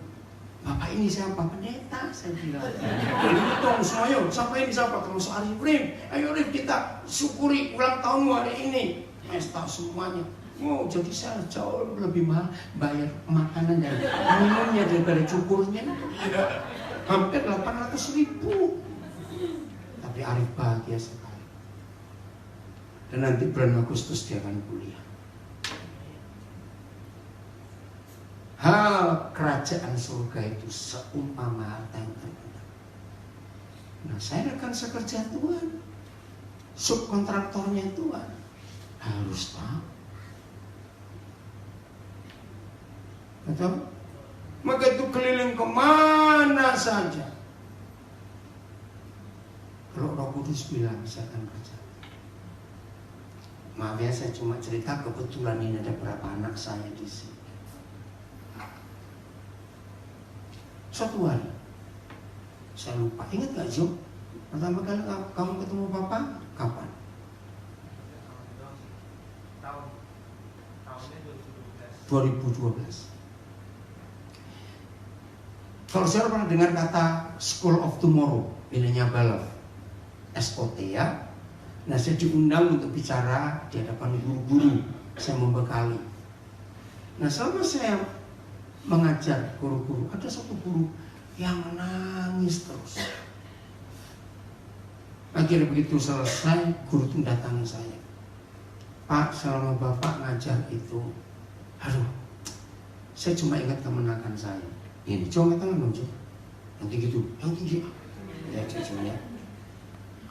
Bapak ini siapa? Pendeta, saya bilang. Hitung semuanya, siapa ini siapa? Termasuk Arif, Rif. Ayo Rif, kita syukuri ulang tahunmu hari ini. Pesta semuanya. Oh, jadi saya jauh lebih mahal bayar makanan dan minumnya daripada cukurnya. Hampir 800.000. Tapi Arif bahagia sekali. Dan nanti bulan Agustus dia akan kuliah. Hal kerajaan surga itu seumpama harta yang terkenal. Nah, saya rekan sekerja Tuhan, subkontraktornya Tuhan, harus tahu. Betul? Maka itu keliling kemana saja. Kalau Roh Kudus bilang saya akan kerja. Maaf ya, saya cuma cerita, kebetulan ini ada beberapa anak saya di sini. Suatu hari saya lupa, ingat gak Jo? Pertama kali kamu ketemu Papa kapan? Tahunnya 2012. Kalau saya pernah dengar kata School of Tomorrow, pilihnya Balov, SOT ya. Nah, saya diundang untuk bicara di hadapan guru-guru, saya membekali. Nah, selama saya mengajar guru-guru, ada satu guru yang nangis terus. Akhirnya begitu selesai, guru itu datangi saya. Pak, selama Bapak ngajar itu, aduh, saya cuma ingat kemenakan saya. Ini, coba tangan dong, coba. Yang tinggi itu, yang tinggi. Ya, cucunya.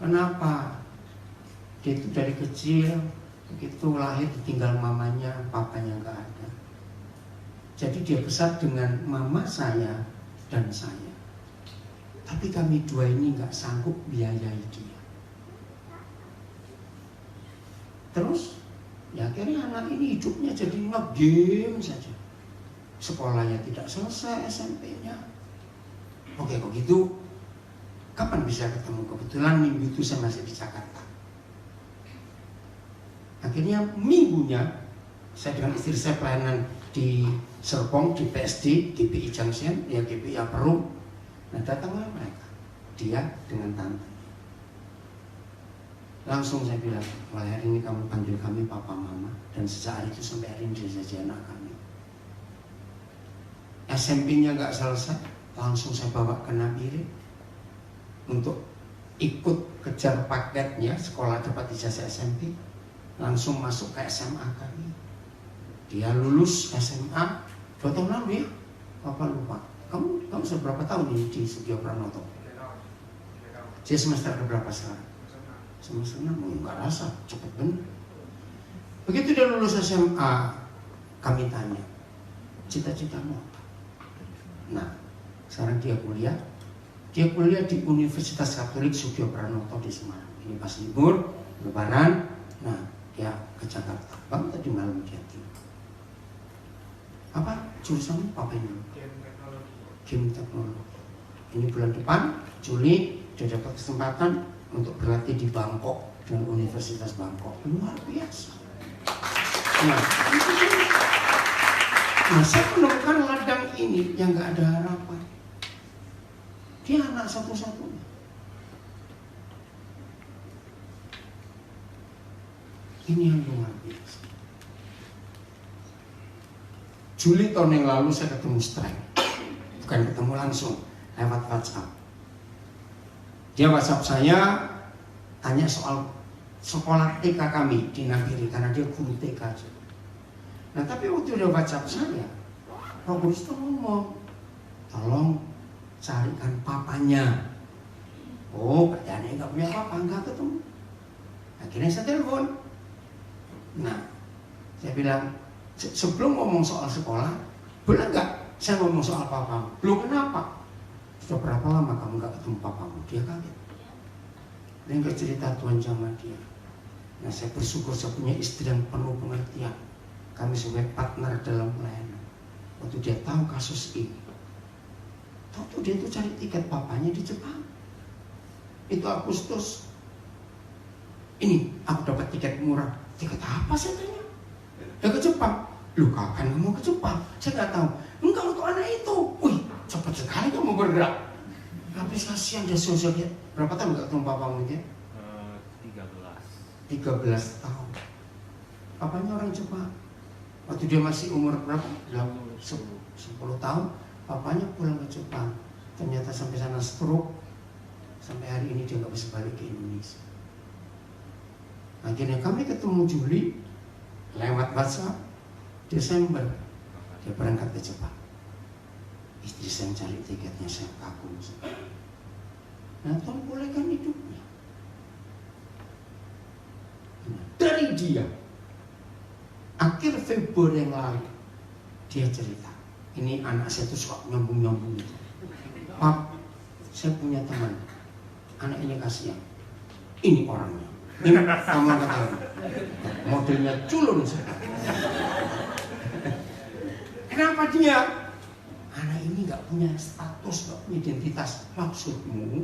Kenapa? Dia itu dari kecil, begitu lahir ditinggal mamanya, papanya nggak ada. Jadi dia besar dengan mama saya dan saya. Tapi kami dua ini nggak sanggup biayai dia. Terus, ya akhirnya anak ini hidupnya jadi nge-game saja. Sekolahnya tidak selesai, SMP-nya. Oke, kok gitu, kapan bisa ketemu? Kebetulan minggu itu saya masih di Jakarta. Akhirnya minggunya, saya dengan istri saya pelayanan di Serpong, di PSD, GPI Junction, ya GPI Perum. Nah, datanglah mereka, dia dengan tante. Langsung saya bilang, mulai hari ini kamu panggil kami papa mama, dan sejak hari itu sampai hari ini dia jadi anak kami. SMP-nya nggak selesai, langsung saya bawa ke Nabire untuk ikut kejar paketnya, sekolah dapat ijazah SMP, langsung masuk ke SMA kami. Dia lulus SMA 2 tahun lalu ya, papa lupa. Kamu sudah berapa tahun ini di Studio Pranoto? 3 tahun. Dia semester berapa sekarang? Semester 6, nggak rasa, cepet bener. Begitu dia lulus SMA, kami tanya, cita-citamu apa? Nah, sekarang dia kuliah di Universitas Katolik Studio Pranoto di Semarang. Ini pas libur, lebaran, nah dia ke Jakarta. Bang tadi malam dia tiba. Apa jurusanmu? Apa ini? Game teknologi. Ini bulan depan, Juli, dia dapat kesempatan untuk berlatih di Bangkok dengan Universitas Bangkok. Luar biasa. Nah, saya menemukan ladang ini yang nggak ada harapan. Dia anak satu-satunya. Ini yang luar biasa. Juli tahun yang lalu saya ketemu Strike. Bukan ketemu langsung, lewat WhatsApp. Dia WhatsApp saya, tanya soal sekolah TK kami di Nabire, karena dia guru TK aja. Nah tapi waktu dia WhatsApp saya, Pak Guru itu ngomong, tolong carikan papanya. Oh, pertanyaannya nggak punya papa, nggak ketemu. Akhirnya saya telepon. Nah, saya bilang, sebelum ngomong soal sekolah, boleh nggak saya ngomong soal papamu? Belum, kenapa? Sudah berapa lama kamu nggak ketemu papamu? Dia kaget. Dia nggak cerita Tuhan sama dia. Nah, saya bersyukur saya punya istri yang penuh pengertian. Kami sebagai partner dalam pelayanan. Waktu dia tahu kasus ini, waktu dia itu cari tiket papanya di Jepang. Itu Agustus. Ini aku dapat tiket murah. Tiket apa saya tanya? Dia ke Jepang. Loh, kapan kamu ke Jepang? Saya nggak tahu. Enggak, untuk anak itu. Wih, cepat sekali kamu bergerak. Tapi kasihan dia sosial dia. Berapa tahun nggak ketemu papamu dia? 13 tahun. Papanya orang Jepang. Waktu dia masih umur berapa? 10 tahun. Papanya pulang ke Jepang. Ternyata sampai sana stroke. Sampai hari ini dia nggak bisa balik ke Indonesia. Akhirnya kami ketemu Juli lewat WhatsApp. Desember dia berangkat ke Jepang. Istri saya cari tiketnya, saya kagum. Nah, Tuhan bolehkan hidupnya. Dari dia, akhir Februari yang lalu, dia cerita, ini anak saya tuh suka nyambung-nyambung itu. Pak, saya punya teman, anak ini kasihan. Ini orangnya. Ini kamu ketahui. Modelnya culun sekali. Kenapa dia? Anak ini nggak punya status, nggak punya identitas. Maksudmu,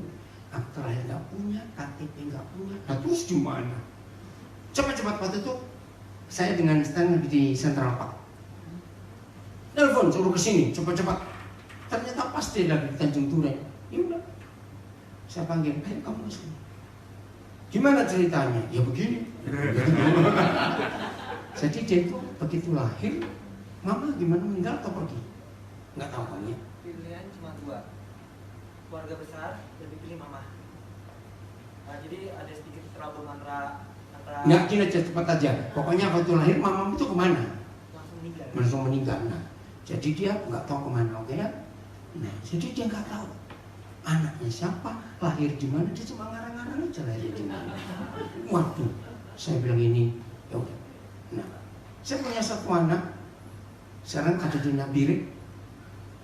akte lahir nggak punya, KTP nggak punya. Nah terus gimana? Cepat-cepat waktu itu, saya dengan stand di Central Park. Telepon, suruh kesini, cepat-cepat. Ternyata pas dia lagi di Tanjung Duren. Ya udah, saya panggil, ayo kamu kesini. Gimana ceritanya? Ya begini. Jadi dia itu begitu lahir, mama gimana meninggal atau pergi? Nggak tahu kamu ya. Pilihan cuma 2, keluarga besar dan dipilih mama. jadi ada sedikit trouble antara Nggak, gini aja, cepat aja. Pokoknya waktu lahir mamamu itu kemana? langsung meninggal. Langsung meninggal. Nah, jadi dia nggak tahu kemana, oke ya? Nah, jadi dia nggak tahu anaknya siapa, lahir di mana, dia cuma ngarang-ngarang aja lahir di mana. Waduh, saya bilang ini, ya udah. Nah, saya punya satu anak, sekarang ada di Nabire.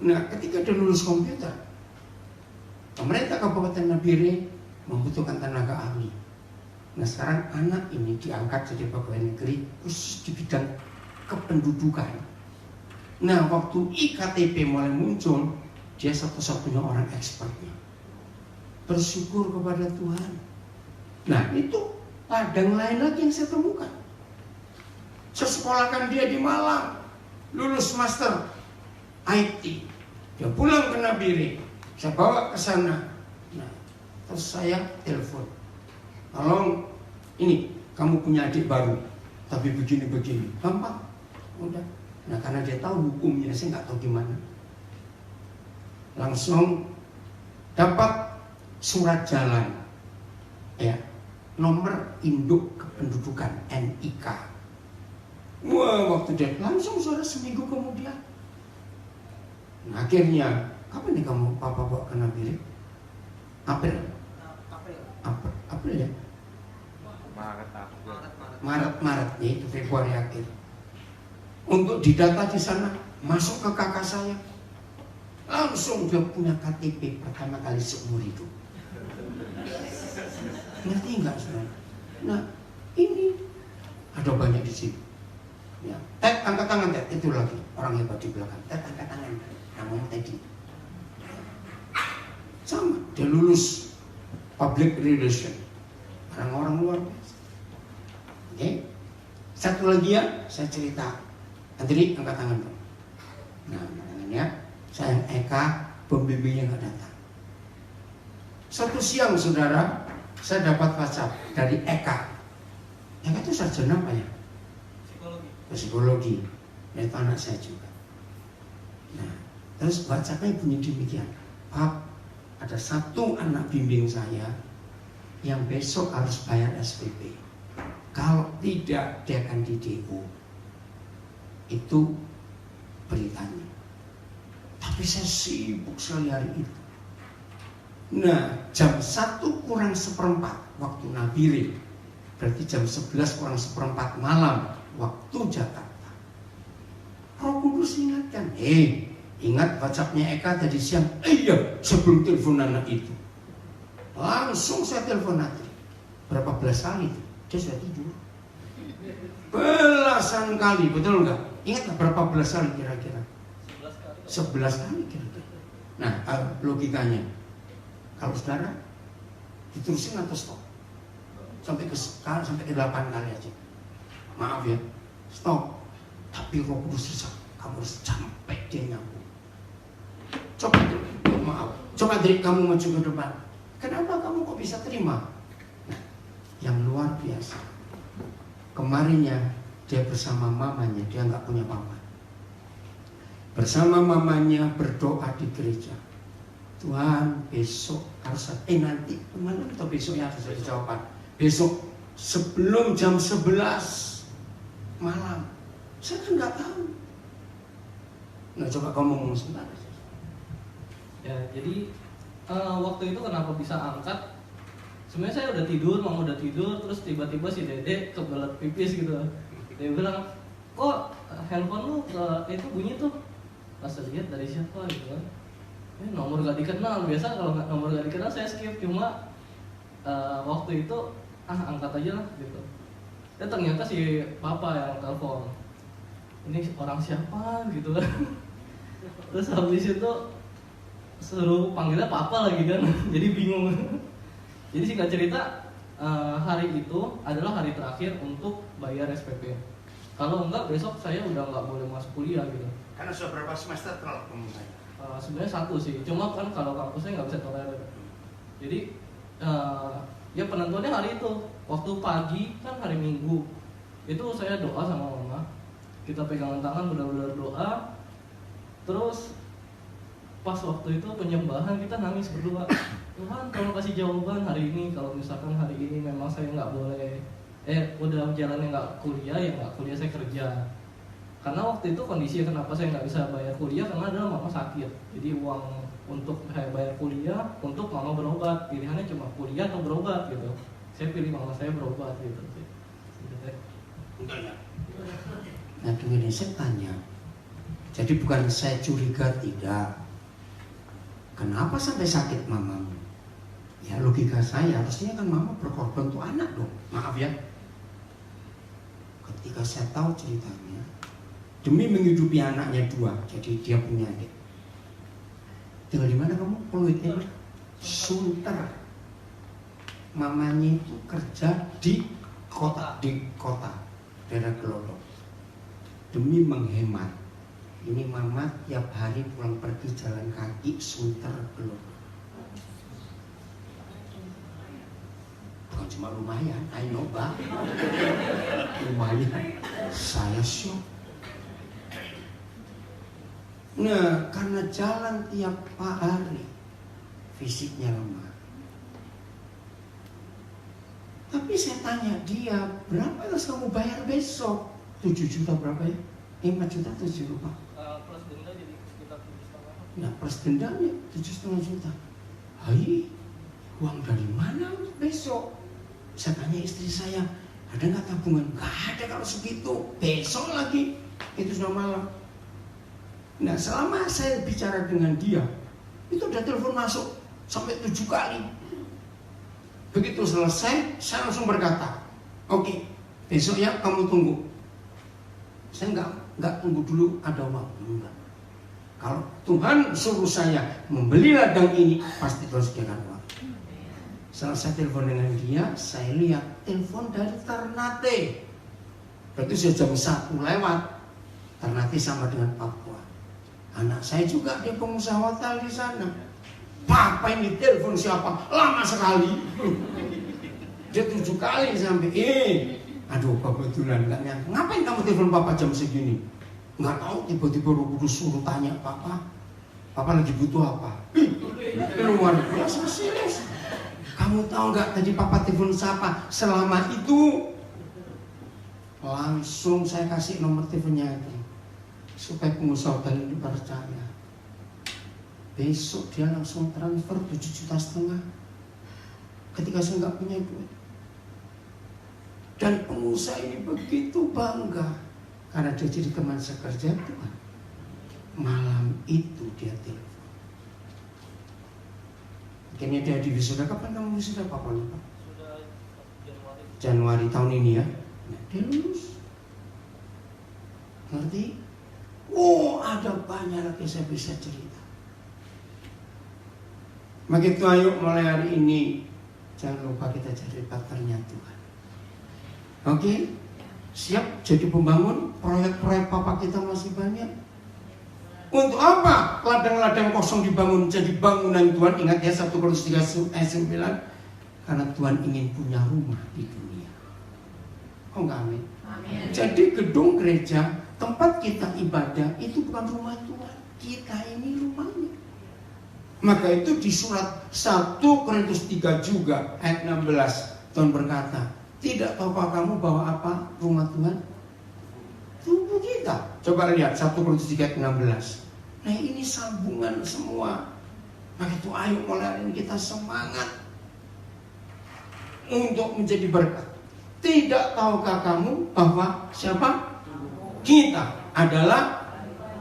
Nah, ketika dia lulus komputer, pemerintah Kabupaten Nabire membutuhkan tenaga ahli. Nah, sekarang anak ini diangkat jadi pegawai negeri khusus di bidang kependudukan. Nah, waktu IKTP mulai muncul, dia satu-satunya orang expertnya. Bersyukur kepada Tuhan. Nah, itu ladang lain lagi yang saya temukan. Saya sekolahkan dia di Malang, lulus master IT. Dia pulang ke Nabire, saya bawa ke sana. Nah, terus saya telepon, tolong, ini kamu punya adik baru, tapi begini-begini, gampang, udah. Nah, karena dia tahu hukumnya, saya nggak tahu gimana. Langsung dapat surat jalan, ya, nomor induk kependudukan NIK. Wah, waktu dia langsung suara seminggu kemudian. Nah, akhirnya, kapan nih kamu papa bawa ke Nabire? April ya? Maret ya, itu Februari akhir. Untuk didata di sana, masuk ke kakak saya, langsung dia punya KTP pertama kali seumur hidup. Ngerti nggak saudara? Nah, ini ada banyak di sini. Ya, Ted angkat tangan, Ted, itu lagi orang hebat di belakang. Ted angkat tangan, namanya Teddy. Sama, dia lulus public relation, orang-orang luar biasa. Oke, satu lagi ya, saya cerita. Andri angkat tangan dong. Nah, tangannya, saya Eka, pembimbingnya nggak datang. Satu siang saudara, saya dapat WhatsApp dari Eka. Eka itu sarjana apa ya? Psikologi. Itu anak saya juga. Nah, terus WhatsAppnya bunyi demikian. Pak, ada satu anak bimbing saya yang besok harus bayar SPP. Kalau tidak, dia akan di DO. Itu beritanya. Tapi saya sibuk sekali hari itu. Nah, jam 1 kurang seperempat waktu Nabire, berarti jam 11 kurang seperempat malam waktu Jakarta. Roh Kudus ingatkan, ingat WhatsAppnya Eka tadi siang. Iya, sebelum telepon anak itu, langsung saya telepon Natri. Berapa belas kali dia sudah tidur? Belasan kali, betul nggak? Ingat nggak berapa belas kali kira-kira? 11 kali kira-kira. Nah, logikanya, kalau saudara diterusin atau stop? Sampai ke 8 kali aja. Maaf ya, stop. Tapi Roh Kudus susah, kamu harus sampai dia nyambung. Coba, maaf. Coba dari kamu maju ke depan. Kenapa kamu kok bisa terima? Nah, yang luar biasa. Kemarinnya dia bersama mamanya, dia nggak punya papa. Bersama mamanya berdoa di gereja. Tuhan, besok harus nanti malam atau besoknya harus ada jawaban. Besok sebelum jam 11 malam. Saya kan nggak tahu. Nah, coba kamu ngomong sebentar. Ya, jadi waktu itu kenapa bisa angkat? Sebenarnya saya udah tidur, mama udah tidur, terus tiba-tiba si Dede kebelet pipis gitu. Dia bilang, kok handphone lu itu bunyi tuh? Pas lihat dari siapa gitu kan? Nomor gak dikenal. Biasa kalau nomor gak dikenal saya skip. Cuma waktu itu angkat aja lah gitu. Dan ternyata si papa yang telepon. Ini orang siapa gitu kan? Terus habis itu suruh panggilnya papa lagi kan? Jadi bingung. Jadi singkat cerita, hari itu adalah hari terakhir untuk bayar SPP. Kalau enggak besok saya udah nggak boleh masuk kuliah gitu. Karena sudah berapa semester telat kamu saya? Sebenarnya 1 sih, cuma kan kalau kampusnya nggak bisa tolerir. Jadi ya penentuannya hari itu. Waktu pagi kan hari Minggu, itu saya doa sama mama. Kita pegangan tangan benar-benar doa. Terus pas waktu itu penyembahan kita nangis berdua. Tuhan tolong kasih jawaban hari ini. Kalau misalkan hari ini memang saya nggak boleh, udah jalannya nggak kuliah, ya nggak kuliah, saya kerja. Karena waktu itu kondisi kenapa saya nggak bisa bayar kuliah, karena adalah mama sakit. Jadi uang untuk saya bayar kuliah, untuk mama berobat, pilihannya cuma kuliah atau berobat gitu. Saya pilih mama saya berobat gitu. Nah dengan saya tanya, jadi bukan saya curiga, tidak. Kenapa sampai sakit mamamu? Ya logika saya, harusnya kan mama berkorban untuk anak dong. Maaf ya. Ketika saya tahu ceritanya, demi menghidupi anaknya 2, jadi dia punya adik. Tinggal di mana kamu? Pluit ini Sunter. Mamanya itu kerja di kota, daerah Gelodok. Demi menghemat, ini mama tiap hari pulang pergi jalan kaki Sunter Gelodok. Bukan cuma lumayan, I know Pak. Lumayan, saya syok. Nah, karena jalan tiap hari, fisiknya lemah. Tapi saya tanya dia, berapa yang harus kamu bayar besok? 7 juta berapa ya? 5 juta 7 lupa. Plus denda jadi sekitar 7,5. Nah, plus dendanya 7,5 juta. Hai, uang dari mana besok? Saya tanya istri saya, ada nggak tabungan? Nggak ada kalau segitu. Besok lagi, itu sudah malam. Nah, selama saya bicara dengan dia, itu udah telepon masuk sampai 7 kali. Begitu selesai, saya langsung berkata, oke, besok ya kamu tunggu. Saya nggak tunggu dulu ada uang, enggak. Kalau Tuhan suruh saya membeli ladang ini, pasti Tuhan sediakan uang. Selesai telepon dengan dia, saya lihat telepon dari Ternate. Berarti sudah jam 1 lewat. Ternate sama dengan Papua. Anak saya juga dia pengusaha hotel di sana. Papa ini telepon siapa? Lama sekali. Dia 7 kali sampai. Aduh kebetulan nggak nyangka. Ngapain kamu telepon Papa jam segini? Nggak tahu, tiba-tiba Roh Kudus suruh tanya Papa. Papa lagi butuh apa? Luar biasa serius. Kamu tahu nggak tadi Papa telepon siapa? Selama itu langsung saya kasih nomor teleponnya itu supaya pengusaha hotel ini percaya. Besok dia langsung transfer 7,5 juta ketika saya nggak punya duit. Dan pengusaha ini begitu bangga karena dia jadi teman sekerja Tuhan. Malam itu dia telepon. Akhirnya dia di wisuda. Kapan kamu wisuda Papa? Sudah Januari tahun ini ya. Nah, dia lulus. Ngerti? Oh, ada banyak lagi saya bisa cerita. Begitu ayo mulai hari ini jangan lupa kita jadi partnernya Tuhan. Oke? Siap jadi pembangun. Proyek-proyek Papa kita masih banyak. Untuk apa ladang-ladang kosong dibangun jadi bangunan Tuhan? Ingat ya 1 Korintus 3 ayat 9. Karena Tuhan ingin punya rumah di dunia. Oh enggak, amin? Amin. Jadi gedung gereja, tempat kita ibadah itu bukan rumah Tuhan. Kita ini rumahnya. Maka itu di surat 1 Korintus 3 juga ayat 16 Tuhan berkata, tidak tahukah kamu bahwa apa rumah Tuhan? Tubuh kita. Coba lihat 1 Korintus 3 ayat 16. Nah ini sambungan semua. Maka itu ayo mulai hari ini kita semangat untuk menjadi berkat. Tidak tahukah kamu bahwa siapa? Kita adalah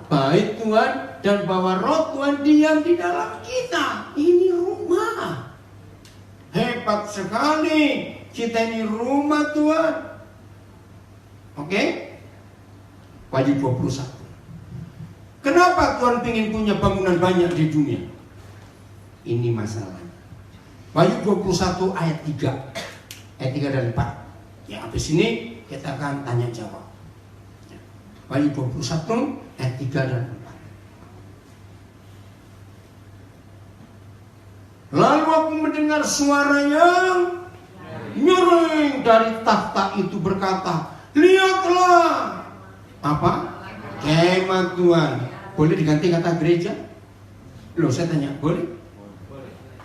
bait Tuhan dan bahwa Roh Tuhan diam di dalam kita. Ini rumah. Hebat sekali. Kita ini rumah Tuhan. Oke? Wahyu 21. Kenapa Tuhan ingin punya bangunan banyak di dunia? Ini masalahnya. Wahyu 21 ayat 3. Ayat 3 dan 4. Ya, habis ini kita akan tanya jawab. Wahyu 21 ayat 3 dan 4. Lalu aku mendengar suara yang nyaring dari takhta itu berkata, lihatlah. Apa? Kemah Tuhan. Boleh diganti kata gereja? Loh saya tanya, boleh?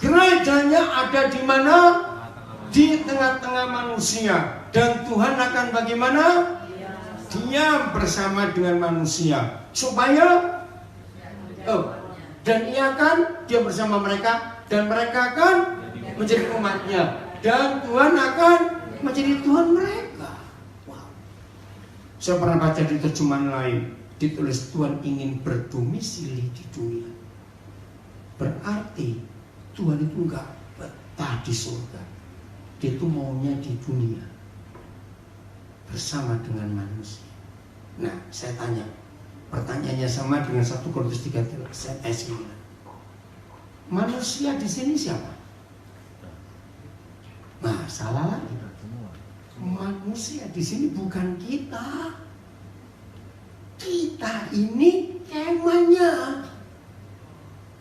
Gerejanya ada di mana? Di tengah-tengah manusia. Dan Tuhan akan bagaimana? Diam bersama dengan manusia. Supaya dan ia akan diam bersama mereka. Dan mereka akan menjadi umatnya. Dan Tuhan akan menjadi Tuhan mereka. Wow. Saya pernah baca di terjemahan lain, ditulis Tuhan ingin berdomisili di dunia. Berarti Tuhan itu enggak betah di surga. Dia itu maunya di dunia bersama dengan manusia. Nah, saya tanya, pertanyaannya sama dengan 1 Korintus 3:9. Manusia di sini siapa? Nah, salah lagi. Manusia di sini bukan kita. Kita ini kemahnya.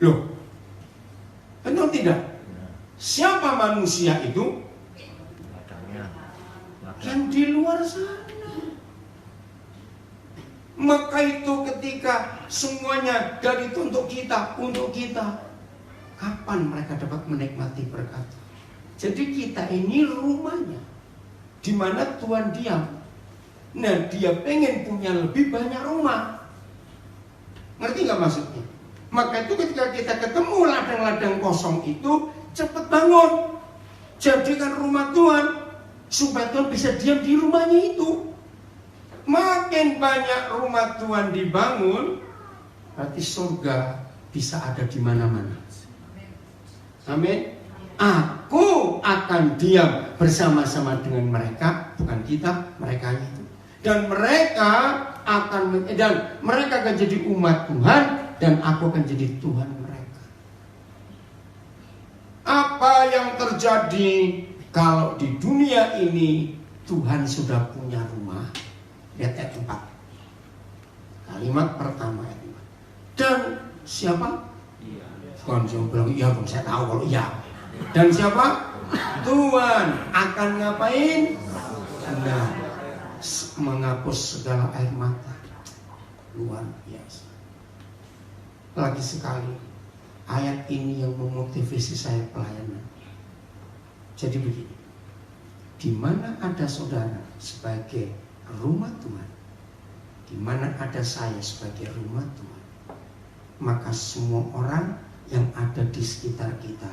Loh, betul tidak? Siapa manusia itu? Yang di luar sana. Maka itu ketika semuanya dari itu untuk kita, kapan mereka dapat menikmati berkat? Jadi kita ini rumahnya, di mana Tuhan diam. Nah, dia pengen punya lebih banyak rumah. Ngerti nggak maksudnya? Maka itu ketika kita ketemu ladang-ladang kosong itu, cepat bangun. Jadikan rumah Tuhan, supaya Tuhan bisa diam di rumahnya itu. Makin banyak rumah Tuhan dibangun, berarti surga bisa ada di mana-mana. Amin. Aku akan diam bersama-sama dengan mereka, bukan kita, mereka itu. Dan mereka akan jadi umat Tuhan, dan aku akan jadi Tuhan mereka. Apa yang terjadi kalau di dunia ini Tuhan sudah punya rumah? Lihat ayat 4. Kalimat pertama ayat 4. Dan siapa? Bukan saya bilang iya, bang, saya tahu kalau iya. Dan siapa? Tuhan akan ngapain? Nah, menghapus segala air mata. Luar biasa. Lagi sekali, ayat ini yang memotivasi saya pelayanan. Jadi begini, di mana ada saudara sebagai rumah Tuhan, di mana ada saya sebagai rumah Tuhan, maka semua orang yang ada di sekitar kita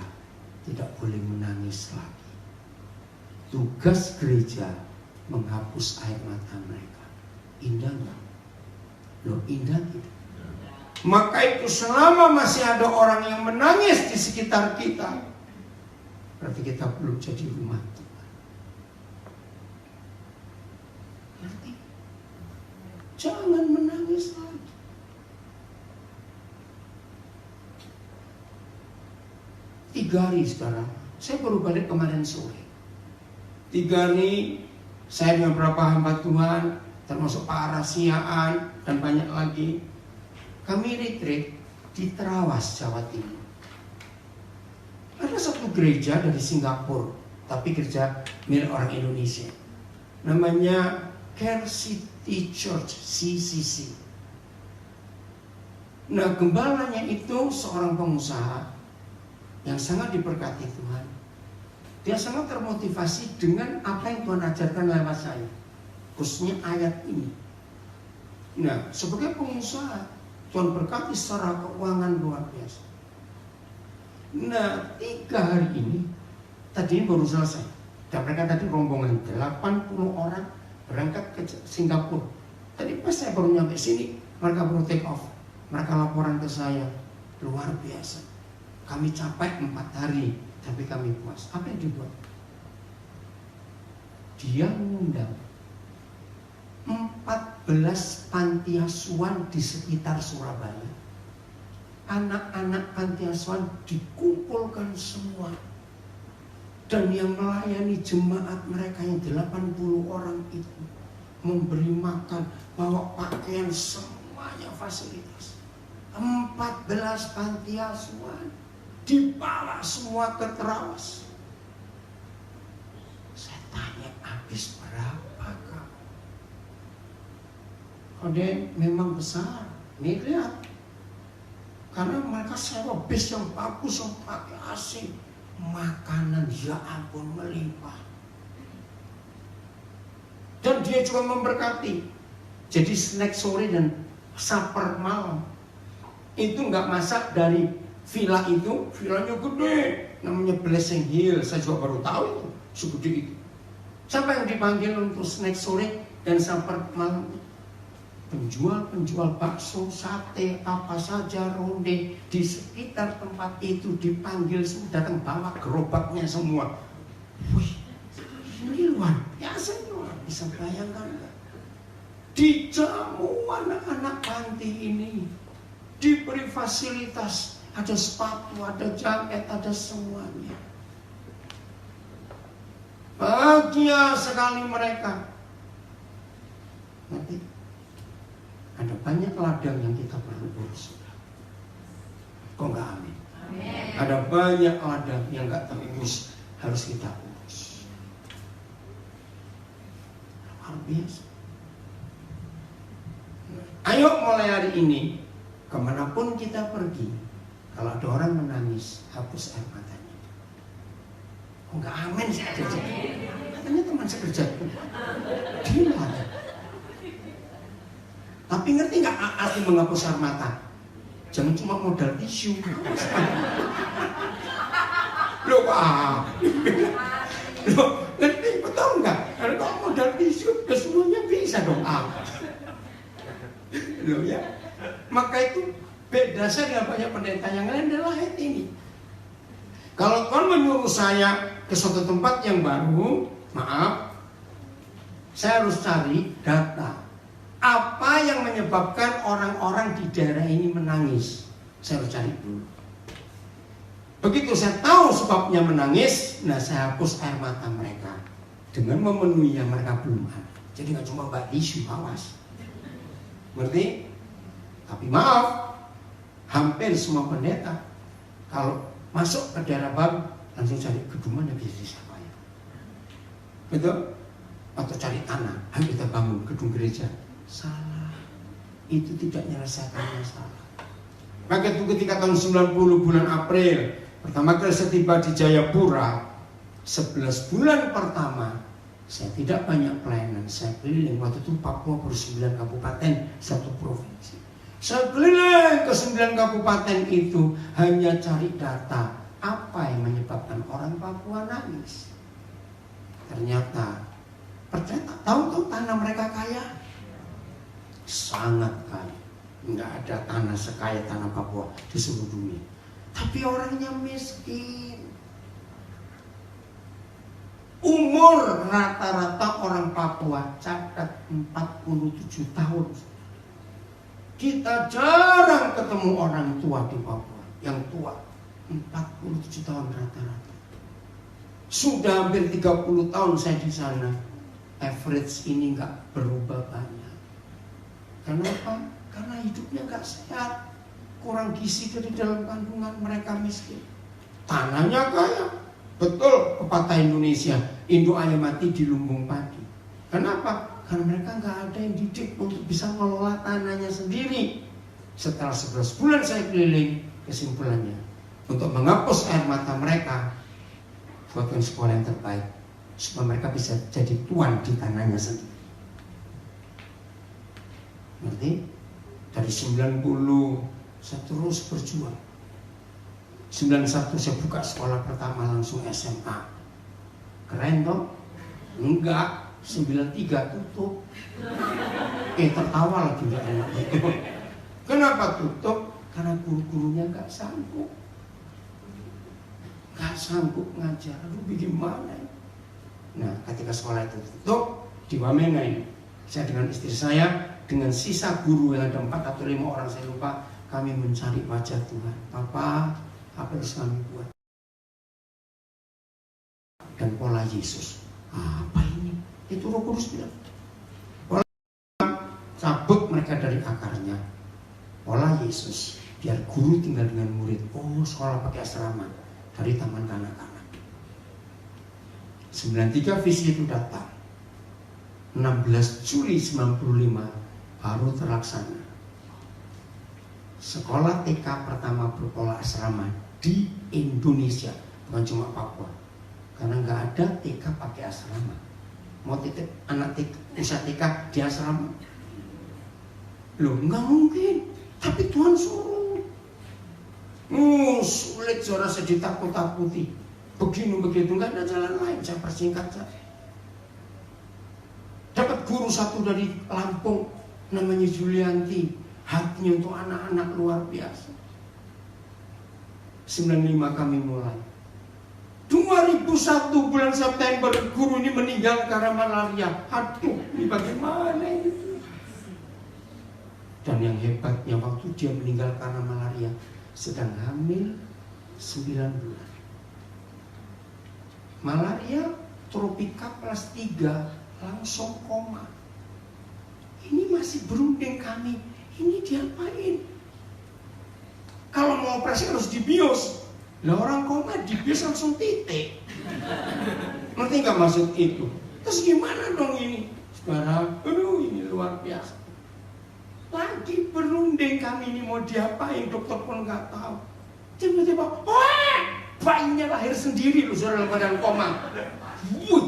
tidak boleh menangis lagi. Tugas gereja menghapus air mata mereka. Indah nggak? Loh, indah tidak? Maka itu selama masih ada orang yang menangis di sekitar kita, berarti kita belum jadi rumah Tuhan. Ngerti? Jangan menangis lagi. Tiga hari sekarang, saya baru balik kemarin sore. 3 hari saya dengan beberapa hamba Tuhan, termasuk Pak Arasiaan dan banyak lagi, kami retreat di Terawas, Jawa Timur. Ada satu gereja dari Singapura, tapi gereja milik orang Indonesia. Namanya Care City Church, CCC. Nah, gembalanya itu seorang pengusaha yang sangat diberkati Tuhan. Dia sangat termotivasi dengan apa yang Tuhan ajarkan lewat saya, khususnya ayat ini. Nah, sebagai pengusaha, Tuhan berkati secara keuangan luar biasa. Nah, 3 hari ini, tadi baru selesai. Dan mereka tadi rombongan 80 orang berangkat ke Singapura. Tadi pas saya baru nyampe sini, mereka baru take off. Mereka laporan ke saya, luar biasa. Kami capek 4 hari, tapi kami puas. Apa yang dibuat? Dia mengundang 14 panti asuhan di sekitar Surabaya. Anak-anak panti asuhan dikumpulkan semua. Dan yang melayani jemaat mereka yang 80 orang itu, memberi makan, bawa pakaian, semuanya fasilitas. 14 panti asuhan dibawa semua ke Terawas. Saya tanya, habis berapa kak? Kode memang besar. Nih lihat, Karena mereka sewa bis yang bagus, yang pakai AC. Makanan ya ampun melimpah. Dan dia juga memberkati. Jadi snack sore dan supper malam itu nggak masak dari villa itu, villanya gede, namanya Blessing Hill. Saya juga baru tahu itu, segede itu. Siapa yang dipanggil untuk snack sore dan supper malam? Penjual bakso, sate, apa saja, ronde di sekitar tempat itu dipanggil, sudah datang bawa gerobaknya semua. Wih, ini luar biasa, luar bisa bayangkan nggak? Dijamu anak-anak panti ini, diberi fasilitas, ada sepatu, ada jaket, ada semuanya. Bahagia sekali mereka. Nanti ada banyak ladang yang kita perlu urus. Kok nggak amin? Amin? Ada banyak ladang yang nggak terurus, harus kita urus. Luar biasa. Ayo mulai hari ini, kemanapun kita pergi, kalau ada orang menangis, hapus air matanya. Kok nggak amin sih? Katanya teman sekerja. Dia ada. Tapi ngerti nggak arti menghapus air mata? Jangan cuma modal tisu. Loh, loh, ngerti betul nggak? Kalau modal tisu, semuanya bisa dong. Loh ya, maka itu beda saya dengan banyak pendeta yang lain adalah hati ini. Kalau kau menyuruh saya ke suatu tempat yang baru, maaf, saya harus cari data. Apa yang menyebabkan orang-orang di daerah ini menangis? Saya harus cari dulu. Begitu saya tahu sebabnya menangis, nah saya hapus air mata mereka dengan memenuhi yang mereka belum ada. Jadi nggak cuma mbak tisu, awas. Ngerti? Tapi maaf, hampir semua pendeta kalau masuk ke daerah baru langsung cari gedung mana bisa disapaya. Betul? Atau cari tanah, ayo kita bangun gedung gereja. Salah. Itu tidak menyelesaikan masalah. Maka itu ketika tahun 90 bulan April pertama kali saya tiba di Jayapura, 11 bulan pertama saya tidak banyak pelayanan. Saya keliling, waktu itu Papua baru 9 kabupaten, satu provinsi. Saya keliling ke 9 kabupaten itu hanya cari data apa yang menyebabkan orang Papua nangis. Ternyata tahu tanah mereka kaya, sangat kaya. Nggak ada tanah sekaya tanah Papua di seluruh dunia. Tapi orangnya miskin. Umur rata-rata orang Papua catat 47 tahun. Kita jarang ketemu orang tua di Papua. Yang tua 47 tahun rata-rata. Sudah hampir 30 tahun saya di sana. Average ini nggak berubah banyak. Kenapa? Karena hidupnya nggak sehat. Kurang gizi dari dalam kandungan, mereka miskin. Tanahnya kaya. Betul pepatah Indonesia, Indo ayam mati di lumbung padi. Kenapa? Karena mereka nggak ada yang didik untuk bisa mengelola tanahnya sendiri. Setelah 11 bulan saya keliling, kesimpulannya untuk menghapus air mata mereka, buatkan sekolah yang terbaik supaya mereka bisa jadi tuan di tanahnya sendiri. Ngerti? Dari 90 saya terus berjuang. 91 saya buka sekolah pertama langsung SMA. Keren dong? Enggak, 93 tutup. Tertawa lagi enggak enak itu. Kenapa tutup? Karena guru-gurunya enggak sanggup. Enggak sanggup ngajar. Aduh bagaimana? Nah, ketika sekolah itu tutup di Wamena ini, saya dengan istri saya dengan sisa guru yang ada 4 atau 5 orang saya lupa, kami mencari wajah Tuhan. Papa, apa yang harus kami buat? Dan pola Yesus. Apa ini? Itu Roh Kudus bilang. Pola cabut mereka dari akarnya. Pola Yesus. Biar guru tinggal dengan murid. Oh, sekolah pakai asrama dari taman kanak-kanak. 93 visi itu datang. 16 Juli 95 baru terlaksana. sekolah TK pertama berpola asrama di Indonesia, bukan cuma Papua. Karena nggak ada TK pakai asrama. Mau titip anak TK, usaha TK di asrama? Loh, nggak mungkin. Tapi Tuhan suruh. Sulit, saudara, saya ditakut-takuti. Begini begitu, nggak ada jalan lain. Saya persingkat saja. Dapat guru satu dari Lampung, namanya Julianti. Hatinya untuk anak-anak luar biasa. 95 kami mulai. 2001 bulan September guru ini meninggal karena malaria. Aduh, ini bagaimana ini? Dan yang hebatnya waktu dia meninggal karena malaria sedang hamil 9 bulan. Malaria tropika kelas 3 langsung koma. Ini masih berunding kami. Ini diapain? Kalau mau operasi harus dibius. Lah orang koma dibius langsung titik. Ngerti nggak maksud itu? Terus gimana dong ini? Sekarang, aduh ini luar biasa. Lagi berunding kami ini mau diapain? Dokter pun nggak tahu. Tiba-tiba, wah, bayinya lahir sendiri loh, saudara, dalam keadaan koma.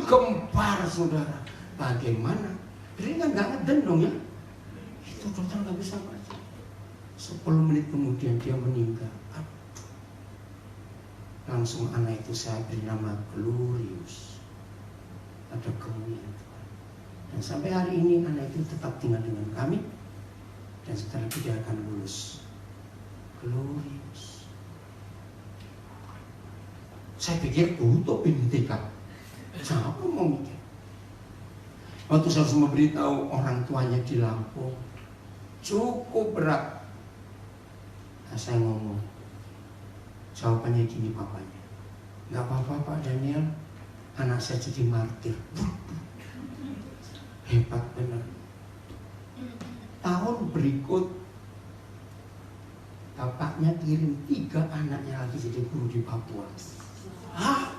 Gempar, saudara. Bagaimana? Jadi kan nggak ngeden dong ya? Itu dokter nggak bisa baca. 10 menit kemudian dia meninggal. Langsung anak itu saya beri nama Glorious. Ada kemuliaan Tuhan. Dan sampai hari ini anak itu tetap tinggal dengan kami. Dan setelah itu dia akan lulus. Glorious. Saya pikir butuh pendidikan. Siapa mau mikir? Waktu saya harus memberitahu orang tuanya di Lampung, cukup berat. Nah, saya ngomong, jawabannya gini papanya, nggak apa-apa Pak Daniel, anak saya jadi martir. Hebat benar. Tahun berikut bapaknya kirim 3 anaknya lagi jadi guru di Papua. Hah?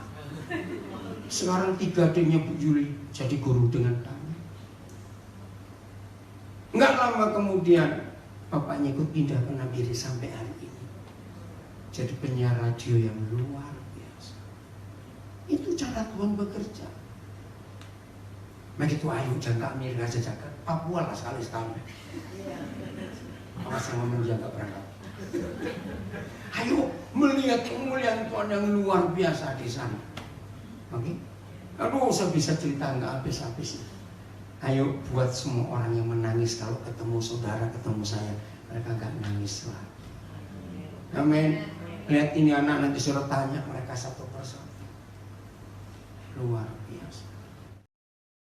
Sekarang 3 adiknya Bu Juli jadi guru dengan kami. Nggak lama kemudian bapaknya ikut pindah ke Nabire sampai hari ini. Jadi penyiar radio yang luar biasa. Itu cara Tuhan bekerja. Begitu ayo jangan Amerika aja jaga Papua lah sekali-sekali. Awas yang ngomong jaga berangkat. Ayo melihat kemuliaan Tuhan yang luar biasa di sana. Oke? Aduh, saya bisa cerita nggak habis-habis. Ayo buat semua orang yang menangis kalau ketemu saudara, ketemu saya, mereka nggak nangis lagi. Amin. Lihat ini anak nanti suruh tanya mereka satu persatu. Luar